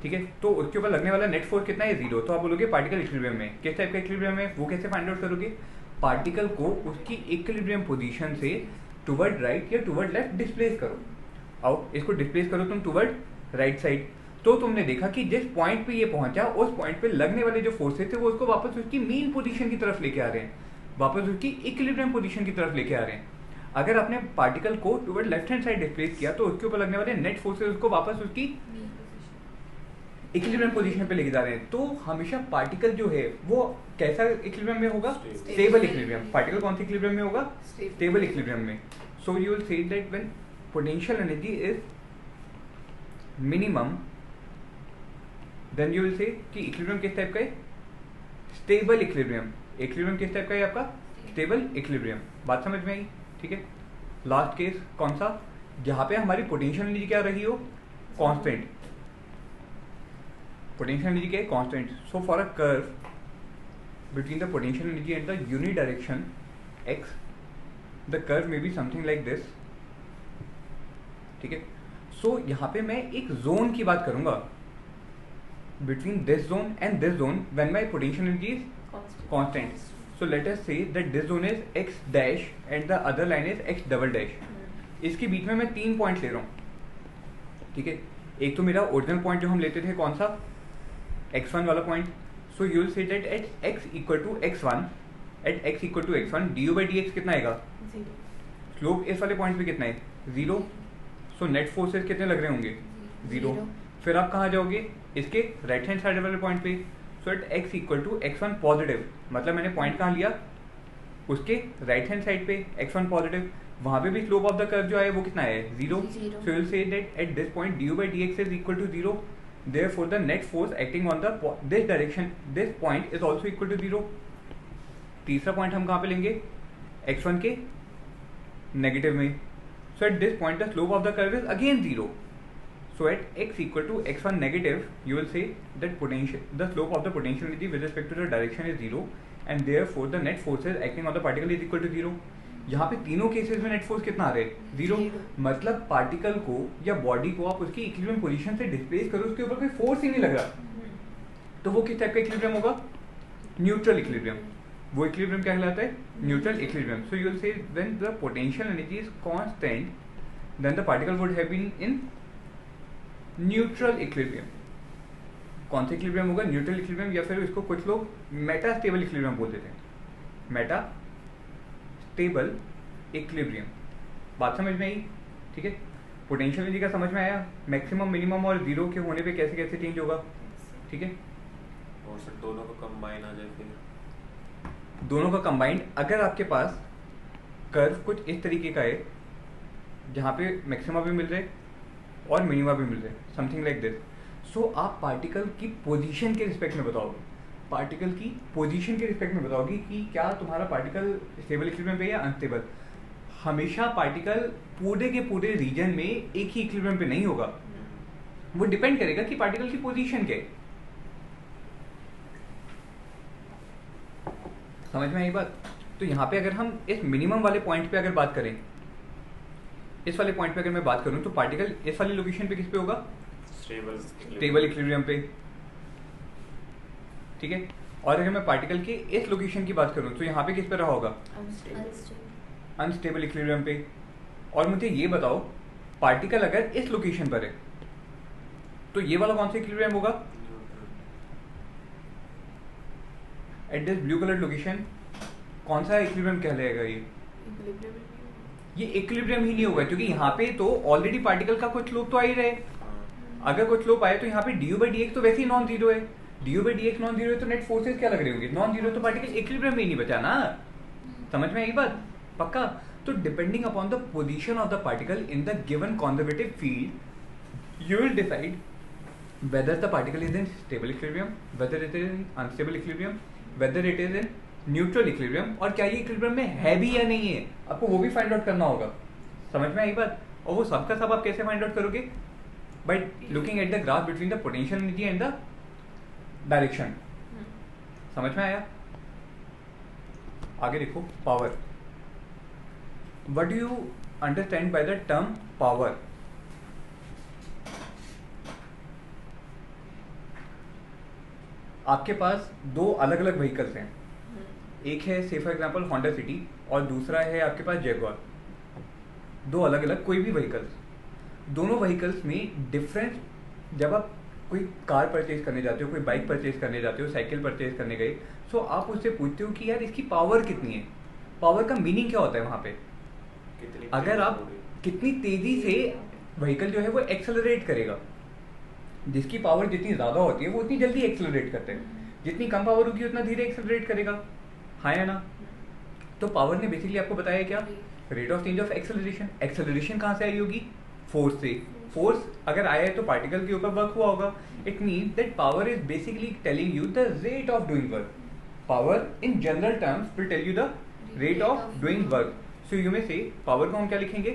ठीक है, तो उसके ऊपर लगने वाला नेट फोर्स कितना है, 0। तो आप बोलोगे पार्टिकल इक्विलिब्रियम में। किस टाइप का इक्विलिब्रियम है वो कैसे फाइंड आउट करोगे, पार्टिकल को उसकी इक्विलिब्रियम पोजीशन से टुवर्ड राइट या टुवर्ड लेफ्ट डिस्प्लेस करो। आओ इसको डिस्प्लेस करो तुम टुवर्ड राइट साइड। तो तुमने देखा कि जिस पॉइंट पे ये पहुंचा उस पॉइंट पे लगने वाले जो फोर्सेस थे वो उसको वापस उसकी मीन पोजीशन की तरफ लेके आ रहे हैं, वापस उसकी इक्विलिब्रियम पोजीशन की तरफ लेके आ रहे हैं। अगर आपने पार्टिकल को toward left hand side displace किया तो उसके ऊपर लगने वाले नेट फोर्सेस उसको वापस उसकी इक्विलिब्रियम पोजीशन पे लेके जा रहे हैं। तो हमेशा पार्टिकल जो है वो कैसा इक्विलिब्रियम में होगा, स्टेबल इक्विलिब्रियम। पार्टिकल कौन से इक्विलिब्रियम में होगा, स्टेबल इक्विलिब्रियम में। So you will say that when potential energy is minimum then you will say कि इक्विलिब्रियम किस टाइप का है, स्टेबल इक्विलिब्रियम। इक्विलिब्रियम किस टाइप का है आपका, स्टेबल इक्विलिब्रियम। बात समझ में आई, ठीक है। लास्ट केस कौन सा, जहां पे हमारी पोटेंशियल एनर्जी क्या रही हो, कांस्टेंट। पोटेंशियल एनर्जी क्या है, constant. So for a curve between the potential energy and the unit direction x, the curve may be something like this, ठीक है। सो यहाँ पे मैं एक जोन की बात करूंगा, between this zone and this zone when my potential energy is constant. So let us say that this zone is x dash and the other line is x double dash. इसके बीच में मैं 3 पॉइंट ले रहा हूँ, ठीक है. एक तो मेरा ओरिजिनल पॉइंट जो हम लेते थे कौन सा, x1 वाला point. So you will say that at x equal to x1, at x equal to x1 du by dx कितना आएगा, स्लोप इस वाले पॉइंट पे कितना है, 0. सो नेट फोर्सेस कितने लग रहे होंगे, 0. फिर आप कहाँ जाओगे, इसके राइट हैंड साइड वाले पॉइंट पे. So at x equal to x1 positive, मतलब मैंने पॉइंट कहाँ लिया, उसके राइट हैंड साइड पे x1 पॉजिटिव. वहां पे भी स्लोप ऑफ द कर्व जो है वो कितना है, 0. So you will say that at this point du by dx is equal to 0. Therefore the net force acting on the this direction, this point is also equal to 0. तीसरा पॉइंट हम कहाँ पे लेंगे, x1 के नेगेटिव में. So at this point the slope of the curve is again 0. So at x equal to x1 negative you will say that potential the slope of the potential energy with respect to the direction is 0 and therefore the net forces acting on the particle is equal to 0. यहाँ पे तीनों केसेस में नेट फोर्स कितना आ रहा है, 0. मतलब पार्टिकल को या बॉडी को आप उसकी इक्विलिब्रियम पोजीशन से डिस्प्लेस करो, उसके ऊपर कोई फोर्स ही नहीं लग रहा, तो वो किस टाइप का इक्विलिब्रियम होगा, न्यूट्रल इक्विलिब्रियम. वो इक्विलिब्रियम क्या कहलाता है, neutral equilibrium. So you will say when the potential energy is constant then the particle would have been in neutral equilibrium. कौन सा इक्विलिब्रियम होगा, न्यूट्रल इक्विलिब्रियम, या फिर इसको कुछ लोग मेटा स्टेबल इक्विलिब्रियम बोल देते हैं, मेटा स्टेबल इक्विलिब्रियम. बात समझ में आई, ठीक है. पोटेंशियल एनर्जी का समझ में आया, मैक्सिमम मिनिमम और 0 के होने पे कैसे कैसे चेंज होगा, ठीक है. और सर दोनों का कंबाइन आ जाए, फिर दोनों का कंबाइंड अगर आपके पास कर्व कुछ इस तरीके का है जहाँ पे मैक्सिमा भी मिल रहे और मिनिमा भी मिल रहे, समथिंग लाइक दिस. सो आप पार्टिकल की पोजीशन के रिस्पेक्ट में बताओगे, पार्टिकल की पोजीशन के रिस्पेक्ट में बताओगे कि क्या तुम्हारा पार्टिकल स्टेबल इक्विलिब्रियम पे या अनस्टेबल. हमेशा पार्टिकल पूरे के पूरे रीजन में एक ही इक्विलिब्रियम पे नहीं होगा, वो डिपेंड करेगा कि पार्टिकल की पोजीशन क्या है. समझ में आई बात. तो यहाँ पे अगर हम इस मिनिमम वाले पॉइंट पे अगर बात करें, इस वाले पॉइंट पे अगर मैं बात करूं तो पार्टिकल इस वाली लोकेशन पे किस पे होगा, स्टेबल इक्विलिब्रियम पे, ठीक है. और अगर मैं पार्टिकल के इस लोकेशन की बात करूं तो यहाँ पे किस पे रहा होगा, अनस्टेबल इक्विलिब्रियम पे. और मुझे ये बताओ पार्टिकल अगर इस लोकेशन पर है तो ये वाला कौन सा इक्विलिब्रियम होगा, at this blue colour location कौन सा इक्विलिब्रियम कहलाएगा, ये इक्विलिब्रियम ही नहीं होगा, क्योंकि यहाँ पे तो ऑलरेडी पार्टिकल का कुछ स्लोप तो आ ही रहे. अगर कुछ स्लोप आए तो यहाँ पे du by dx तो वैसे ही नॉन जीरो है, du by dx non zero है तो नेट फोर्सेस क्या लग रहे होंगे, नॉन जीरो. तो पार्टिकल इक्विलिब्रियम में ही नहीं बचा ना. समझ में आई बात, पक्का. तो depending upon the position of the particle in the given conservative field you will decide whether the particle is in stable equilibrium, whether it is in unstable equilibrium, whether it is in neutral equilibrium, और क्या ये इक्विलिब्रियम में है भी या नहीं है, आपको वो भी फाइंड आउट करना होगा. समझ में आई बात. और वो सब का सब आप कैसे फाइंड आउट करोगे, by looking at the graph between the potential energy and the direction. समझ में आया. आगे देखो, power. What do you understand by the term power. आपके पास दो अलग अलग व्हीकल्स हैं, एक है से फॉर एग्जांपल होंडा सिटी और दूसरा है आपके पास जैगुआर. दो अलग अलग कोई भी व्हीकल्स, दोनों व्हीकल्स में डिफरेंस. जब आप कोई कार परचेज करने जाते हो, कोई बाइक परचेज करने जाते हो, साइकिल परचेज करने गए, सो आप उससे पूछते हो कि यार इसकी पावर कितनी है. पावर का मीनिंग क्या होता है वहाँ पे, अगर आप कितनी तेजी से व्हीकल जो है वो एक्सेलरेट करेगा. जिसकी पावर जितनी ज्यादा होती है वो उतनी जल्दी एक्सेलरेट करते हैं, जितनी कम पावर होगी उतना धीरे एक्सेलरेट करेगा, हाँ या ना. तो पावर ने बेसिकली आपको बताया क्या, rate of change of acceleration. Acceleration कहाँ से आई होगी, फोर्स से. फोर्स अगर आया है तो पार्टिकल के ऊपर वर्क हुआ होगा. It means that power is basically telling you the rate of doing work. Power in general terms will tell you the rate of doing work. So you में से पावर को हम क्या लिखेंगे,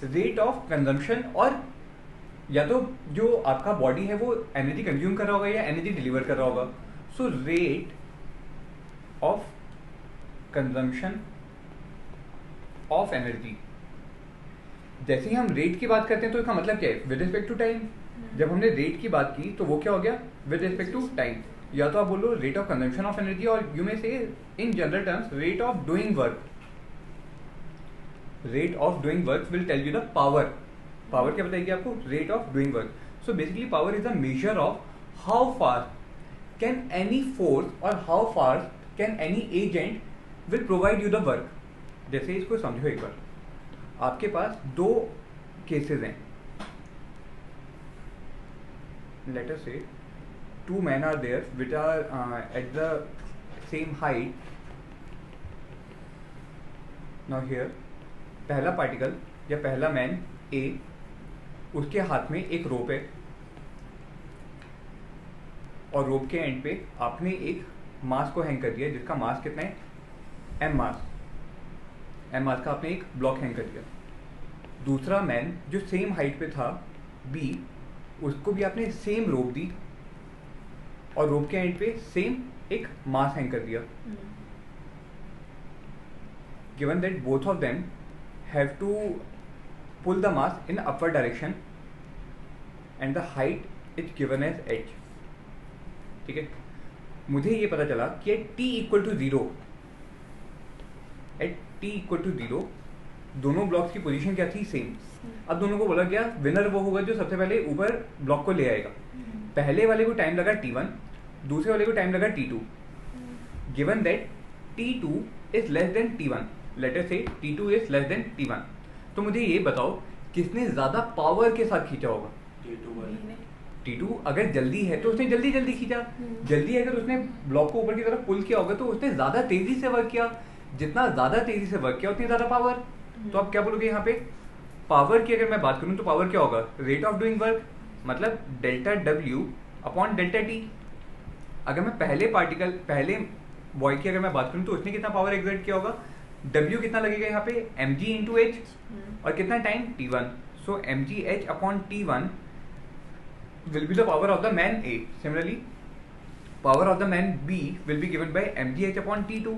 रेट ऑफ कंजम्पशन. और या तो जो आपका बॉडी है वो एनर्जी कंज्यूम कर रहा होगा या एनर्जी डिलीवर कर रहा होगा. So rate of consumption of energy जैसे ही हम रेट की बात करते हैं तो इसका मतलब क्या है, विद रिस्पेक्ट टू टाइम। जब हमने रेट की बात की तो वो क्या हो गया, विद रिस्पेक्ट टू टाइम। या तो आप बोलो rate of consumption of energy, और you may say in general terms rate of doing work. Rate of doing work will tell you the power. Power क्या बताएगी आपको, rate of doing work. So basically power is the measure of how fast can any force और how fast can any agent will provide you the work. जैसे इसको समझो एक बार, आपके पास दो केसेस हैं, लेट अस से two men are there which are at the same height. Now here पहला पार्टिकल या पहला मैन ए, उसके हाथ में एक रोप है और रोप के एंड पे आपने एक मास को हैंग कर दिया जिसका मास कितना है, एम मास। एम मास का आपने एक ब्लॉक हैंग कर दिया। दूसरा मैन जो सेम हाइट पे था बी, उसको भी आपने सेम रोप दी और रोप के एंड पे सेम एक मास हैंग कर दिया। Given that both of them have to pull the mass in upward direction and the height is given as h. ठीक है, मुझे ये पता चला कि at t equal to zero, at t equal to zero दोनों ब्लॉक्स की पोजीशन क्या थी, सेम। अब दोनों को बोला गया विनर वो होगा जो सबसे पहले ऊपर ब्लॉक को ले आएगा। पहले वाले को टाइम लगा T1, दूसरे वाले को टाइम लगा T2। Given that T2 is less than T1, late us से T2 is less than T1, तो मुझे ये बताओ किसने ज्यादा पावर के साथ खींचा होगा। T2 अगर जल्दी है तो उसने जल्दी जल्दी खींचा, जल्दी अगर उसने ब्लॉक को ऊपर की तरफ पुल किया होगा तो उसने ज्यादा तेजी से वर्क किया, जितना ज्यादा तेजी से वर्क किया उतनी ज्यादा पावर। तो आप क्या बोलोगे यहाँ पे, पावर की अगर मैं बात करूँ तो पावर क्या होगा, रेट ऑफ डूइंग वर्क मतलब delta W upon delta T। अगर मैं पहले बॉय की अगर मैं बात करूँ तो उसने कितना पावर एक्सर्ट किया होगा, W कितना लगेगा यहाँ पे mg इंटू एच, और कितना time T1। So mgh upon T1 will be the power of the man A. Similarly, power of the man B will be given by mgh upon T2.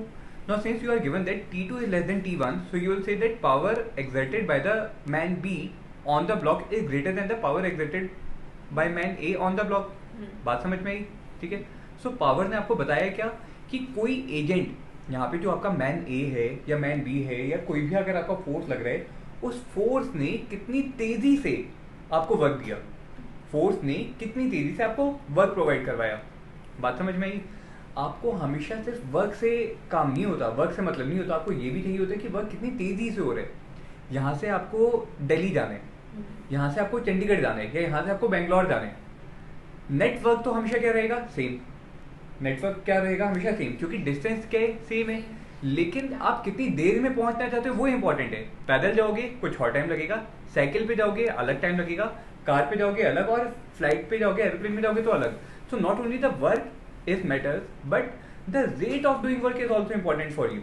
Now since you are given that T2 is less than T1, so you will say that power exerted by the man B on the block is greater than the power exerted by man A on the block. बात समझ में आई, ठीक है। सो पावर ने आपको बताया क्या कि कोई एजेंट, यहाँ पे जो आपका मैन ए है या मैन बी है या कोई भी अगर आपका फोर्स लग रहा है, उस फोर्स ने कितनी तेजी से आपको वर्क दिया, फोर्स ने कितनी तेजी से आपको वर्क प्रोवाइड करवाया। बात समझ में आई। आपको हमेशा सिर्फ वर्क से काम नहीं होता, वर्क से मतलब नहीं होता, आपको ये भी चाहिए होता है कि वर्क कितनी तेजी से हो रहा है। यहाँ से आपको दिल्ली जाना है, यहाँ से आपको चंडीगढ़ जाना है, या यहाँ से आपको बेंगलोर जाना है, नेटवर्क तो हमेशा क्या रहेगा, सेम। नेटवर्क क्या रहेगा, हमेशा सेम, क्योंकि डिस्टेंस क्या सेम है, लेकिन आप कितनी देर में पहुंचना चाहते हो वो इंपॉर्टेंट है। पैदल जाओगे कुछ और टाइम लगेगा, साइकिल पे जाओगे अलग टाइम लगेगा, कार पे जाओगे अलग, और फ्लाइट पे जाओगे, एरोप्लेन में जाओगे तो अलग। So not only the work is matters but the rate of doing work is also important for you.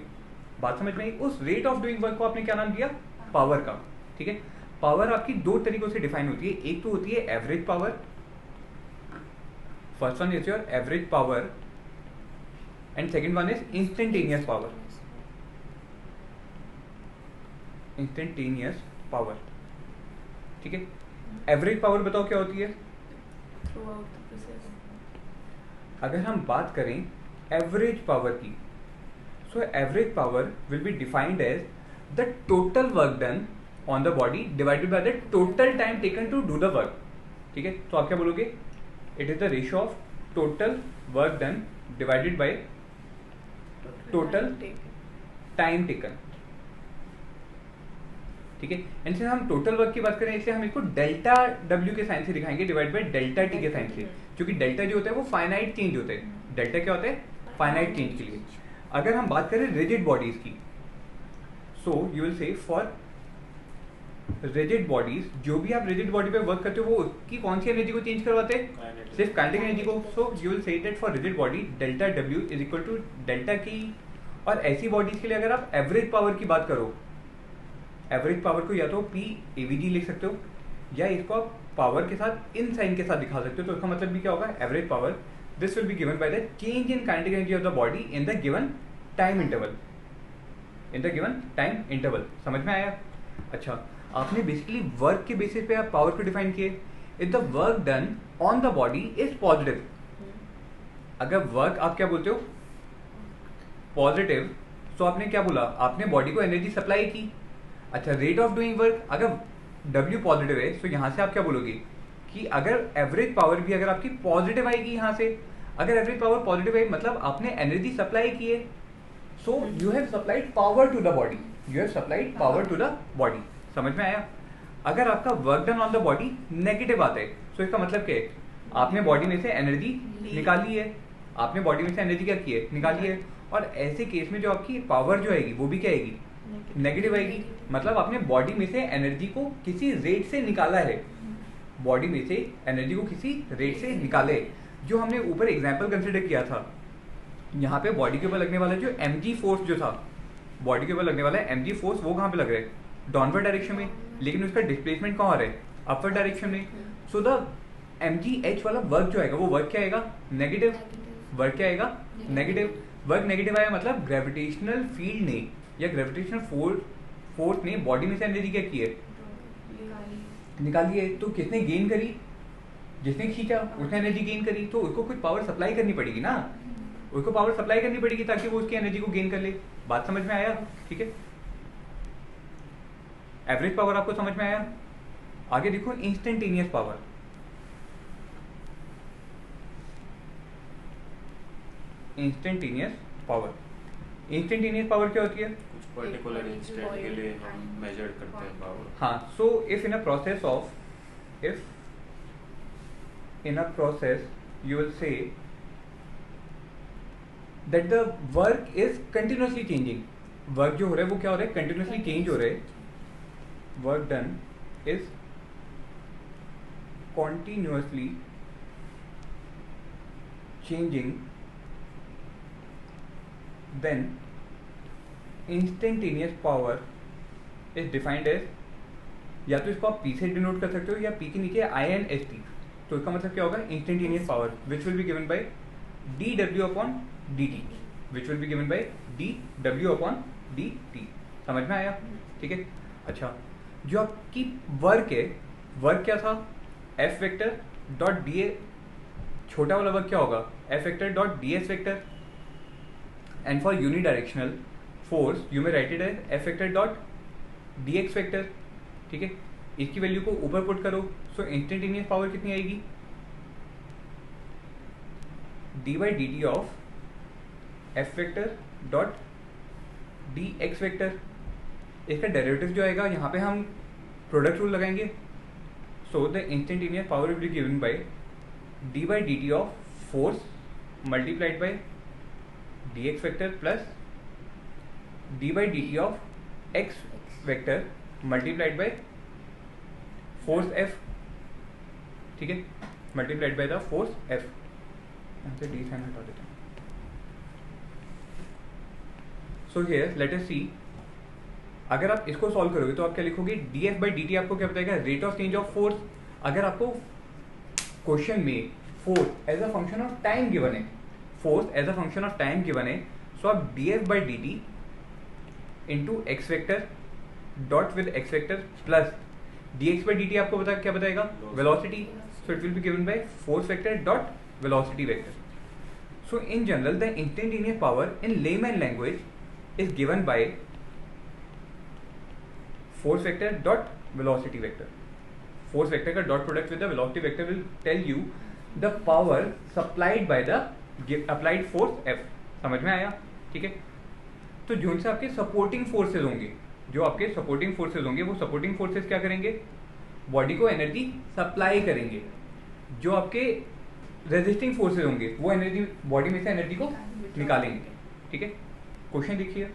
बात समझ में आई। उस रेट ऑफ डूइंग वर्क को आपने क्या नाम दिया, पावर का, ठीक है। पावर आपकी दो तरीकों से डिफाइन होती है, एक तो होती है average power, first one is your average power and second one is instantaneous power. Instantaneous power, ठीक है। एवरेज पावर बताओ क्या होती है। अगर हम बात करें एवरेज पावर की, so average power will be defined as the total work done on the body divided by the total time taken to do the work, ठीक है। तो आप क्या बोलोगे, it is the ratio of total work done divided by total time taken, ठीक है। एंड से हम टोटल वर्क की बात करें इसलिए हम इसको डेल्टा W के साइन से दिखाएंगे डिवाइड बाय डेल्टा T के साइन से, क्योंकि डेल्टा जो होता है वो फाइनाइट चेंज होता है, डेल्टा क्या होता है, फाइनाइट चेंज के लिए। अगर हम बात करें रिजिड बॉडीज की, सो यू विल से फॉर रिजिड बॉडीज, जो भी आप रिजिड बॉडी पे वर्क करते हो वो उसकी कौन सी एनर्जी को चेंज करवाते हैं, सिर्फ काइनेटिक एनर्जी को। So you will say that for rigid body delta W is equal to delta T। और ऐसी बॉडीज के लिए अगर आप एवरेज पावर की बात करो, एवरेज पावर को या तो PAVG लिख सकते हो या इसको आप पावर के साथ इन साइन के साथ दिखा सकते हो। तो इसका मतलब भी क्या होगा, average power this will be given by the change in kinetic energy of the body in the given time interval, in the given time interval. समझ में आया। अच्छा, आपने बेसिकली वर्क के बेसिस पे आप पावर को डिफाइन किए। If the work done on the body is positive, अगर वर्क आप क्या बोलते हो पॉजिटिव, तो आपने क्या बोला, आपने बॉडी को एनर्जी सप्लाई की। अच्छा, रेट ऑफ डूइंग वर्क, अगर W पॉजिटिव है तो यहाँ से आप क्या बोलोगे कि अगर एवरेज पावर भी अगर आपकी पॉजिटिव आएगी यहाँ से, अगर एवरेज पावर पॉजिटिव है मतलब आपने एनर्जी सप्लाई की है, so you have supplied power to the body, you have supplied power to the body. समझ में आया? अगर आपका work done on the body negative आता है, तो इसका मतलब क्या है, आपने बॉडी में से एनर्जी निकाली है, आपने बॉडी में से एनर्जी क्या की है, निकाली है। और ऐसे केस में जो आपकी पावर जो आएगी वो भी क्या आएगी, नेगेटिव आएगी। मतलब आपने बॉडी में से एनर्जी को किसी रेट से निकाला है, बॉडी में से एनर्जी को किसी रेट से निकाले। जो हमने ऊपर एग्जांपल कंसिडर किया था, यहाँ पे बॉडी के ऊपर लगने वाला जो mg फोर्स जो था, बॉडी के ऊपर लगने वाला mg फोर्स वो कहाँ पे लग रहा है, डाउनवर्ड डायरेक्शन में, लेकिन उसका डिस्प्लेसमेंट कहाँ आ रहा है, अपवर्ड डायरेक्शन में। सो द mgh वाला वर्क जो आएगा वो वर्क क्या आएगा, नेगेटिव। वर्क क्या आएगा, नेगेटिव। वर्क नेगेटिव आया मतलब ग्रेविटेशनल फील्ड ने या ग्रेविटेशनल फोर्स ने बॉडी में से एनर्जी क्या की है, निकाली है। तो किसने गेन करी, जिसने खींचा उसने एनर्जी गेन करी, तो उसको कुछ पावर सप्लाई करनी पड़ेगी ना, उसको पावर सप्लाई करनी पड़ेगी ताकि वो उसकी एनर्जी को गेन कर ले। बात समझ में आया? ठीक है, एवरेज पावर आपको समझ में आया। आगे देखो instantaneous power. Instantaneous power, instantaneous power क्या होती है, कुछ पर्टिकुलर इंस्टेंट के लिए हम मेजर करते हैं पावर। हाँ, so if in a process of, if in a process you will say that the work is continuously changing, work जो हो रहा है वो क्या हो रहा है, continuously change हो रहा है, work done is continuously changing, then instantaneous power is defined as, या तो इसको आप P से डिनोट कर सकते हो या P के नीचे INST, तो इसका मतलब क्या होगा, instantaneous power which will be given bye dw upon dt, which will be given bye dw upon dt। समझ में आया? ठीक है। अच्छा, जो आपकी वर्क है, वर्क क्या था, F वेक्टर डॉट डी, छोटा वाला वर्क क्या होगा, F vector dot ds vector, and for unidirectional force you may write it as F vector dot dx vector. ठीक है, इसकी वैल्यू को ऊपर पुट करो, सो इंस्टेंटेनियस पावर कितनी आएगी, D by D T of F vector dot D x vector. इसका डेरिवेटिव जो आएगा यहाँ पे हम प्रोडक्ट रूल लगाएंगे, so the instantaneous power will be given bye D by D T of force multiplied bye D x vector plus D by D T of x vector multiplied by force F। ठीक है, multiplied by the force F। यहाँ से डी साइन हटा देते हैं। सो हियर लेट अस सी, अगर आप इसको सॉल्व करोगे तो आप क्या लिखोगे, dF बाई dt आपको क्या बताएगा, rate of change of force. अगर आपको क्वेश्चन में force as a function of time given है, force as a function of time given है, सो आप dF by dt into X vector dot with X vector plus dx by dt आपको बता क्या बताएगा, velocity, so it will be given by force vector dot velocity vector. So in general the instantaneous power in layman language is given by force vector dot velocity vector. Force vector का dot product with the velocity vector will tell you the power supplied by the applied force F। समझ में आया? ठीक है, तो जो से आपके सपोर्टिंग फोर्सेज होंगे, जो आपके सपोर्टिंग फोर्सेज होंगे, वो सपोर्टिंग फोर्सेज क्या करेंगे, बॉडी को एनर्जी सप्लाई करेंगे। जो आपके रेजिस्टिंग फोर्सेज होंगे वो एनर्जी, बॉडी में से एनर्जी को निकालेंगे। ठीक है, क्वेश्चन देखिए,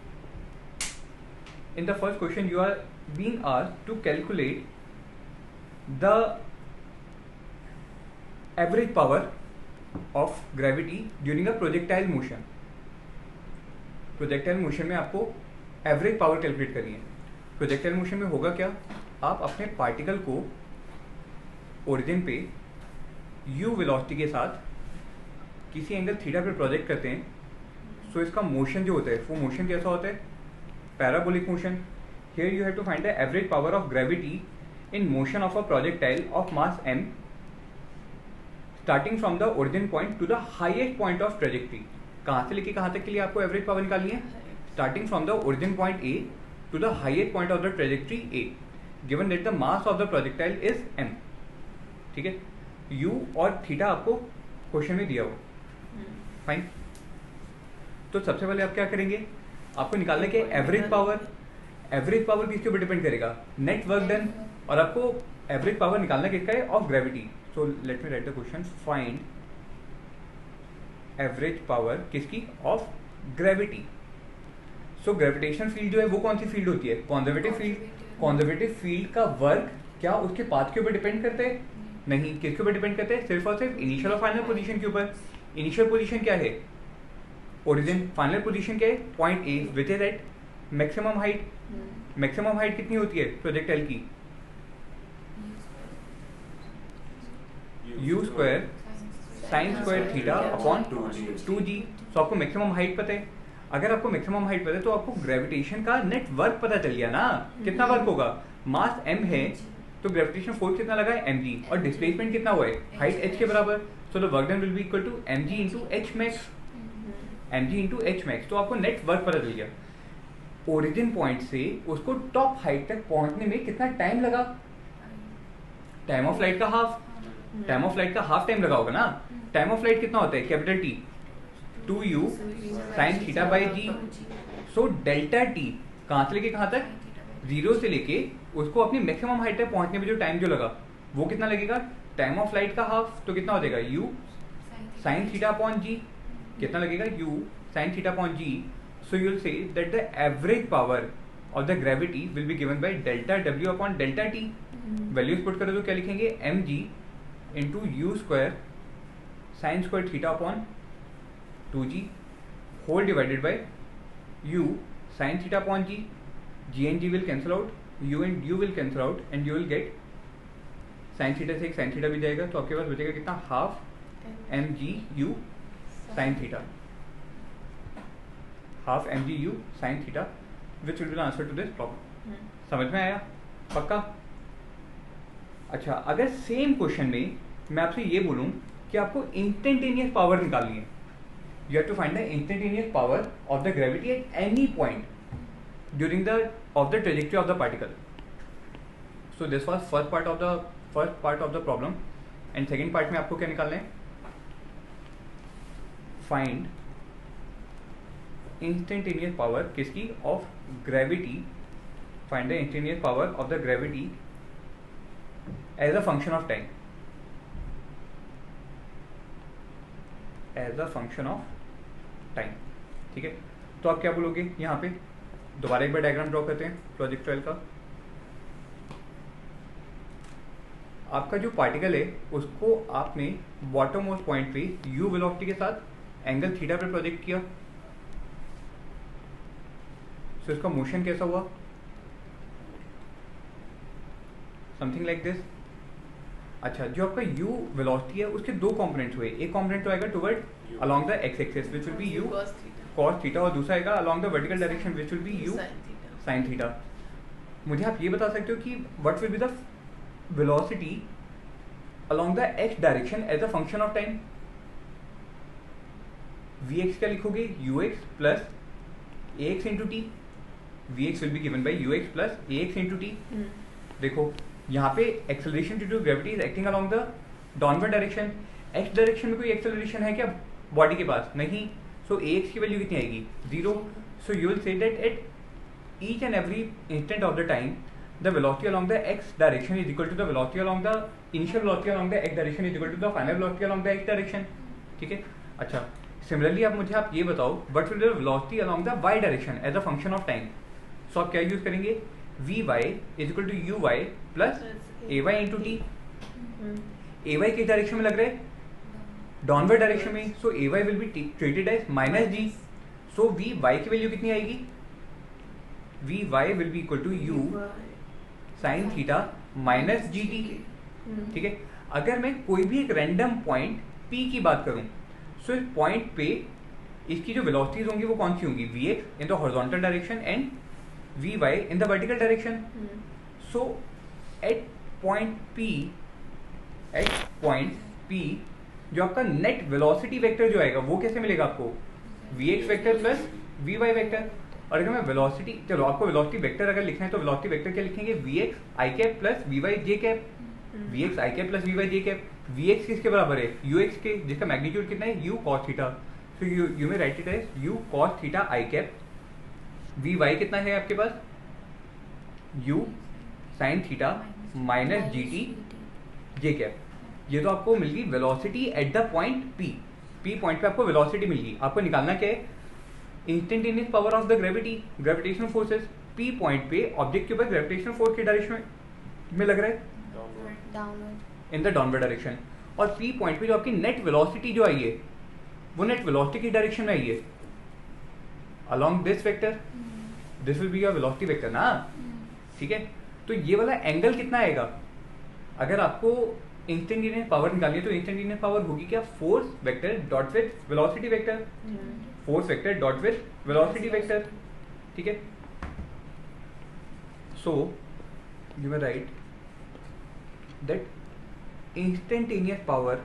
in the first question you are being asked to calculate the average power of gravity during a projectile motion. Projectile motion में आपको एवरेज पावर कैलकुलेट करनी है। प्रोजेक्टाइल मोशन में होगा क्या, आप अपने पार्टिकल को ओरिजिन पे u वेलोसिटी के साथ किसी एंगल थीटा पे प्रोजेक्ट करते हैं, सो इसका मोशन जो होता है वो मोशन कैसा होता है, parabolic motion. here you have to find the average power of gravity in motion of a projectile of mass m starting from the origin point to the highest point of trajectory. कहाँ से लेके कहाँ तक के लिए आपको एवरेज पावर निकालनी है? Starting from the origin point A to the highest point of the trajectory A, given that the mass of the projectile is m. ठीक है, u और थीटा आपको क्वेश्चन में दिया हो. फाइन. तो सबसे पहले आप क्या करेंगे, आपको निकालना है कि एवरेज पावर. एवरेज पावर किसके ऊपर डिपेंड करेगा? Net work done. और आपको एवरेज पावर निकालना किसका है? Of gravity. So let me write the question. Find average power किसकी? Of gravity. So gravitation field जो है वो कौन सी फील्ड होती है? Conservative field. कॉन्जर्वेटिव फील्ड का वर्क क्या उसके पाथ के ऊपर डिपेंड करते हैं? नहीं. किसके ऊपर डिपेंड करते हैं? सिर्फ और सिर्फ इनिशियल और फाइनल पोजीशन के ऊपर. इनिशियल पोजीशन क्या है? ओरिजिन. फाइनल पोजीशन क्या है? Point A which is at maximum height. Maximum height कितनी होती है प्रोजेक्टाइल की? u square sine square theta upon 2g. So आपको मैक्सिमम हाइट पता है. अगर आपको मैक्सिमम हाइट पता है तो आपको ग्रेविटेशन का नेट वर्क पता चल गया ना. कितना वर्क होगा? मास m है तो ग्रेविटेशन फोर्स कितना लगा है? mg. और डिस्प्लेसमेंट कितना हुआ है? हाइट h के बराबर. So the work done will be equal to mg into h max. mg into h max. तो आपको नेट वर्क पता चल गया. ओरिजिन पॉइंट से उसको टॉप हाइट तक पहुंचने में कितना टाइम लगा? टाइम ऑफ लाइट का हाफ. टाइम ऑफ लाइट का हाफ टाइम लगा होगा ना. टाइम ऑफ लाइट कितना होता है? Capital T 2u sine theta by g. So delta t कहाँ से लेके कहाँ तक? जीरो से लेके उसको अपनी मैक्सिमम हाइट तक पहुंचने में जो टाइम जो लगा वो कितना लगेगा? टाइम ऑफ लाइट का हाफ. तो कितना हो जाएगा? u sine theta upon g. कितना लगेगा? u sine theta upon g. So you will say that the average power of the gravity will be given by delta W upon delta T. Values put करो तो क्या लिखेंगे? mg into u square sin square theta upon 2g whole divided by u sin theta upon g. g and g will cancel out, u and u will cancel out and you will get sin theta से एक sin theta भी जाएगा तो आपके पास बचेगा कितना? Half mg u sin theta. Half mg u sin theta which will be the answer to this problem. समझ में आया? पक्का? अच्छा, अगर सेम क्वेश्चन में मैं आपसे ये बोलूं कि आपको इंस्टेंटेनियस पावर निकालनी है, you have to find the instantaneous power of the gravity at any point during the of the trajectory of the particle. So this was first part of the problem. And second part में आपको क्या निकालना है? फाइंड इंस्टेंटेनियस पावर किसकी? Of gravity. Find the instantaneous power of the gravity as a function of time. As a function of time. ठीक है, तो आप क्या बोलोगे यहाँ पे? दोबारा एक बार डायग्राम ड्रॉ करते हैं प्रोजेक्टाइल का. आपका जो पार्टिकल है उसको आपने बॉटम मोस्ट पॉइंट पे u वेलोसिटी के साथ एंगल थीटा पे प्रोजेक्ट किया. तो इसका मोशन कैसा हुआ? Something like this. अच्छा, जो आपका u वेलोसिटी है उसके दो कंपोनेंट्स हुए. एक कंपोनेंट तो आएगा toward along the x axis which will be u cos theta और दूसरा आएगा along the vertical direction which will be u sin theta. मुझे आप ये बता सकते हो कि what will be the velocity along the x direction as a function of time? vx क्या लिखोगे? ux plus ax into t. vx will be given by ux plus ax into t. देखो यहाँ पे acceleration due to gravity is acting along the downward direction. X direction में कोई एक्सेलरेशन है क्या बॉडी के पास? नहीं. सो ax की वैल्यू कितनी आएगी? 0. So you will say that at each and every instant of the time the velocity along the x direction is equal to the velocity along the initial velocity along the x direction is equal to the final velocity along the x direction. ठीक है. अच्छा, सिमिलरली आप मुझे ये बताओ what will be the velocity along the y direction as a function of time? So आप क्या यूज करेंगे? vy is equal to uy plus ay into t. ay किस डायरेक्शन में लग रहा है? डाउनवर्ड डायरेक्शन में. So ay will be treated as minus g. So vy की वैल्यू कितनी आएगी? vy will be equal to u sine theta minus g t. ठीक है. अगर मैं कोई भी एक रैंडम पॉइंट p की बात करूं, सो इस पॉइंट पे इसकी जो वेलोसिटीज होंगी वो कौन सी होंगी? vx in the horizontal direction and vy in the vertical direction. So at point P जो आपका नेट वेलोसिटी वेक्टर जो आएगा वो कैसे मिलेगा आपको, vx vector plus vy vector. और अगर मैं वेलोसिटी, चलो आपको वेलोसिटी वेक्टर अगर लिखना है तो वेलोसिटी वेक्टर क्या लिखेंगे, vx i cap plus vy j cap. vx i cap plus vy j cap. vx किसके बराबर है, ux के, जिसका मैग्नीट्यूड कितना है, u cos theta. So you में write it as u cos theta i cap. vy कितना है आपके पास, u sin theta minus gt j cap. ये तो आपको मिल गई velocity at the point p point पे आपको वेलोसिटी मिल गई. आपको निकालना क्या है, instantaneous power of the gravity, gravitational forces. p point पे ऑब्जेक्ट के ऊपर ग्रेविटेशनल फोर्स के डायरेक्शन में लग रहा है, downward in the downward direction. और p पॉइंट पे जो आपकी नेट वेलोसिटी जो आई है वो नेट वेलोसिटी की डायरेक्शन में आई है, along this vector. This will be your velocity vector ना, ठीक है. तो ये वाला एंगल कितना आएगा, अगर आपको इंस्टेंटेनियस पावर निकालनी है तो इंस्टेंटेनियस पावर होगी क्या, force vector dot with velocity vector. Force vector dot with velocity vector, ठीक है. So you may write that instantaneous power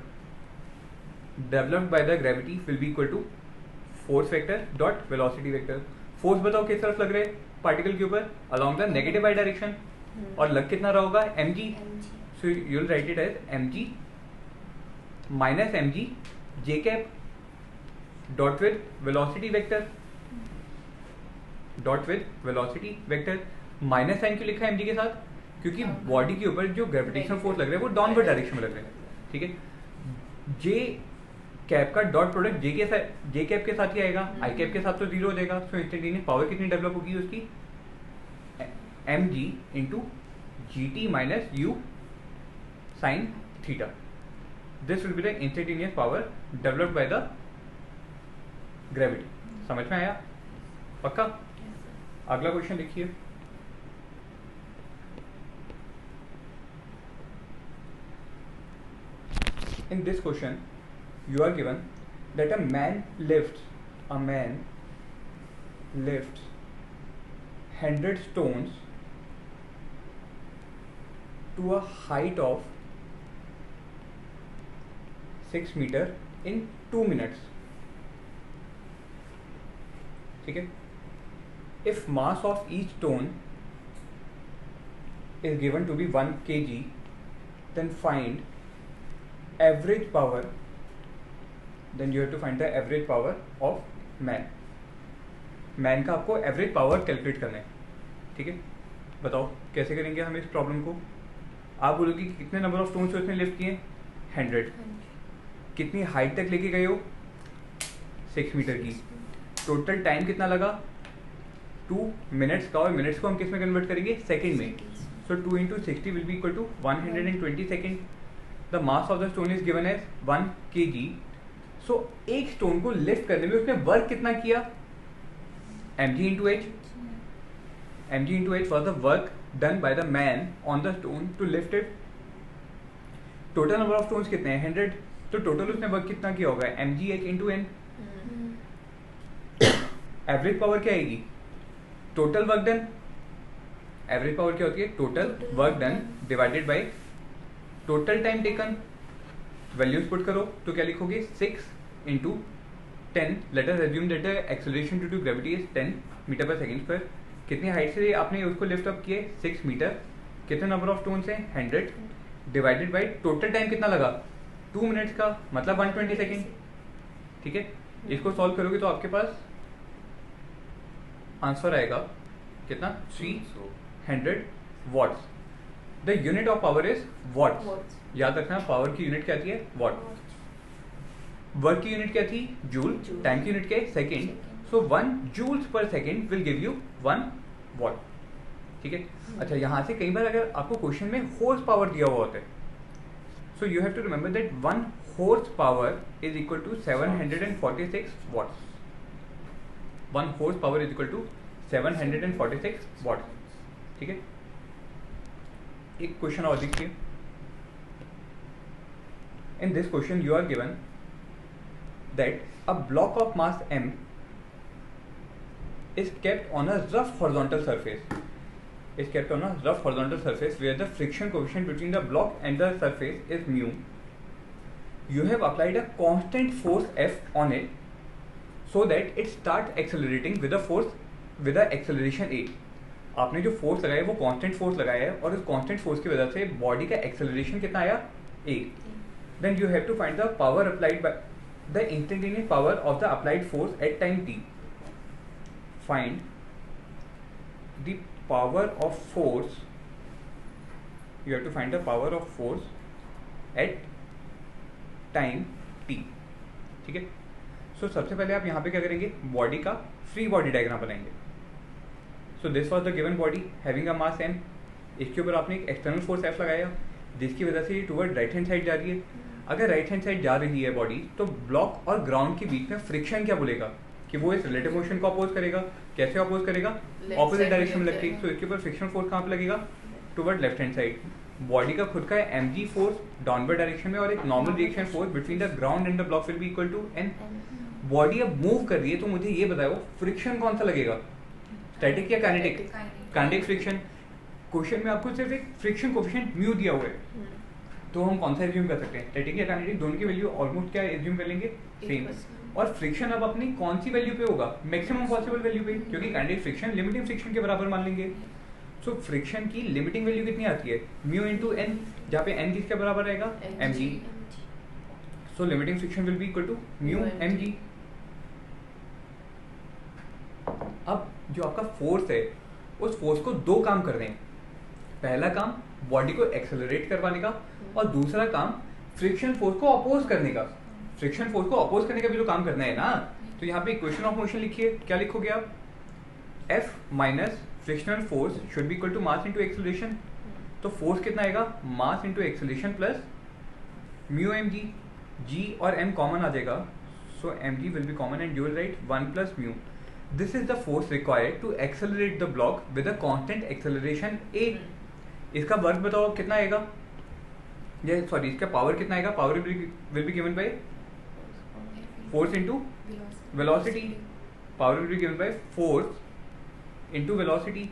developed by the gravity will be equal to force vector dot velocity vector. Force बताओ किस तरफ लग रहे हैं, पार्टिकल के ऊपर, along the negative y direction. और लग कितना रहा होगा, mg. So you will write it as mg minus mg j cap dot with velocity vector, dot with velocity vector. Minus sign क्यों लिखा है mg के साथ, क्योंकि बॉडी के ऊपर जो ग्रेविटेशनल फोर्स लग रहा है वो डाउनवर्ड डायरेक्शन में लग रहा है, ठीक है. j कैप का डॉट प्रोडक्ट j कैप के साथ ही आएगा, i कैप के साथ तो जीरो हो जाएगा. सो इंस्टेंटेनियस पावर कितनी डेवलप होगी उसकी, mg into gt minus u sine theta. This will be the instantaneous power developed by the gravity. समझ में आया, पक्का. अगला क्वेश्चन देखिए. In this question you are given that a man lifts 100 stones to a height of 6 meter in 2 minutes. ठीक है. If mass of each stone is given to be 1 kg, then find average power. Then you have to find the average power of man. Man का आपको एवरेज पावर कैलकुलेट करना है, ठीक है. बताओ कैसे करेंगे हम इस प्रॉब्लम को. आप बोलोगे कि कितने नंबर ऑफ स्टोन्स उसने लिफ्ट किए, 100. कितनी हाइट तक लेके गए हो, 6 मीटर की. टोटल टाइम कितना लगा, 2 मिनट्स का. और मिनट्स को हम किस में कन्वर्ट करेंगे, सेकेंड में. So 2 into 60 will be equal to 120 second. The mass of the stone is given as 1 kg. सो एक स्टोन को लिफ्ट करने में उसने वर्क कितना किया, mg into h. mg into h was the work done by the man on the stone to lift it. Total number of stones कितने हैं, 100. तो टोटल उसने वर्क कितना किया होगा, mg H into N. Average power क्या आएगी, total work done. Average power क्या होती है, total work done divided by total time taken. Values put करो तो क्या लिखोगे, 6 into 10. Let us assume that the acceleration due to gravity is 10 metre per second square. कितनी हाइट से आपने उसको लिफ्ट अप किए, 6 मीटर. कितने नंबर ऑफ स्टोन्स हैं, 100 डिवाइडेड बाय टोटल टाइम कितना लगा, 2 मिनट्स का, मतलब 120 सेकेंड, ठीक है. इसको सॉल्व करोगे तो आपके पास आंसर आएगा कितना, 300 watts. The unit of power is watts. याद रखना पावर की यूनिट क्या आती है, वॉट. वर्क की यूनिट क्या थी, जूल. टाइम की यूनिट क्या है, second. So 1 joules per second will give you 1 watt, ठीक है. अच्छा, यहां से कई बार अगर आपको क्वेश्चन में हॉर्स पावर दिया हुआ होता है, so you have to remember that 1 horse power is equal to 746 watts. 1 horse power is equal to 746 watts, ठीक है. एक क्वेश्चन और देखिए. In this question you are given that a block of mass m is kept on a rough horizontal surface where the friction coefficient between the block and the surface is mu. You have applied a constant force F on it so that it starts accelerating with the acceleration A. आपने जो फोर्स लगाया वो कांस्टेंट फोर्स लगाया है और उस कांस्टेंट फोर्स की वजह से बॉडी का एक्सेलरेशन कितना आया A. Then you have to find the power applied by the instantaneous power of the applied force at time t. Find the power of force. You have to find the power of force at time t. ठीक है. So सबसे पहले आप यहाँ पे क्या करेंगे, बॉडी का फ्री बॉडी डायग्राम बनाएंगे. So this was the given body having a mass m. इसके ऊपर आपने एक एक्सटर्नल फोर्स F लगाया जिसकी वजह से ये टुवर्ड राइट हैंड साइड जा रही है. अगर राइट हैंड साइड जा रही है बॉडी तो ब्लॉक और ग्राउंड के बीच में फ्रिक्शन क्या बोलेगा कि वो इस रिलेटिव मोशन को अपोज करेगा. कैसे अपोज करेगा, ऑपोजिट डायरेक्शन में लगती है. तो इसके ऊपर फ्रिक्शन फोर्स कहाँ पे लगेगा, toward left hand side. Body का खुद का mg फोर्स डाउनवर्ड डायरेक्शन में और एक normal reaction force between the ground and the block will be equal to n. Body अब मूव कर रही है तो मुझे ये बताओ फ्रिक्शन कौन सा लगेगा, स्टैटिक या काइनेटिक. Kinetic friction. क्वेश्चन में आपको सिर्फ एक फ्रिक्शन कोएफिशिएंट म्यू दिया हुआ है तो हम कौन सा एज्यूम कर सकते हैं, स्टैटिक या काइनेटिक. दोनों की वैल्यू ऑलमोस्ट क्या एज्यूम कर लेंगे, सेम. और फ्रिक्शन अब अपनी कौन सी वैल्यू पे होगा, मैक्सिमम पॉसिबल वैल्यू पे, क्योंकि काइनेटिक फ्रिक्शन लिमिटिंग फ्रिक्शन के बराबर मान लेंगे. सो फ्रिक्शन की लिमिटिंग वैल्यू कितनी आती है, म्यू इंटू एन, जहाँ पे एन किसके बराबर रहेगा, mg. So limiting friction will be equal to mu mg. अब जो आपका फोर्स है उस फोर्स को दो काम कर रहे हैं. पहला काम बॉडी को एक्सेलरेट करवाने का और दूसरा काम फ्रिक्शन फोर्स को अपोज करने का. फ्रिक्शन फोर्स को अपोज करने का भी तो काम करना है ना. तो यहाँ पे इक्वेशन ऑफ मोशन लिखिए. क्या लिखोगे आप, F minus frictional force should be equal to mass into acceleration. तो फोर्स कितना आएगा, mass into acceleration plus mu mg. g और m कॉमन आ जाएगा. So mg will be common and you will write 1 plus mu. This is the force required to accelerate the block with a constant acceleration a. इसका वर्क बताओ कितना आएगा, ये सॉरी इसका पावर कितना आएगा. Power will be given by force into velocity. Power will be given by force into velocity.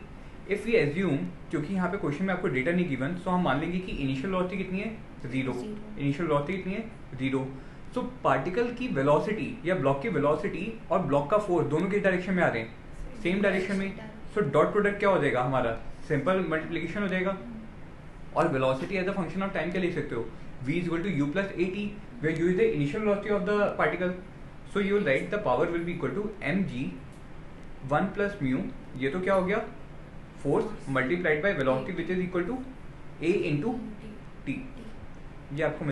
If we assume, क्योंकि यहाँ पे क्वेश्चन में आपको डेटा नहीं गिवन, so हम मान लेंगे कि इनिशियल वेलोसिटी कितनी है, 0. इनिशियल वेलोसिटी कितनी है, 0. सो पार्टिकल की वेलोसिटी या ब्लॉक की वेलोसिटी और ब्लॉक का फोर्स दोनों किस डायरेक्शन में आ रहे हैं, सेम डायरेक्शन में. सो डॉट प्रोडक्ट क्या हो जाएगा हमारा, सिंपल मल्टीप्लिकेशन हो जाएगा. और velocity as a function of time क्या लिख सकते हो, v is equal to u plus at, where u is the initial velocity of the particle. So you will write the power will be equal to mg 1 plus mu. ये तो क्या हो गया, force multiplied by velocity which is equal to a into T. ये आपको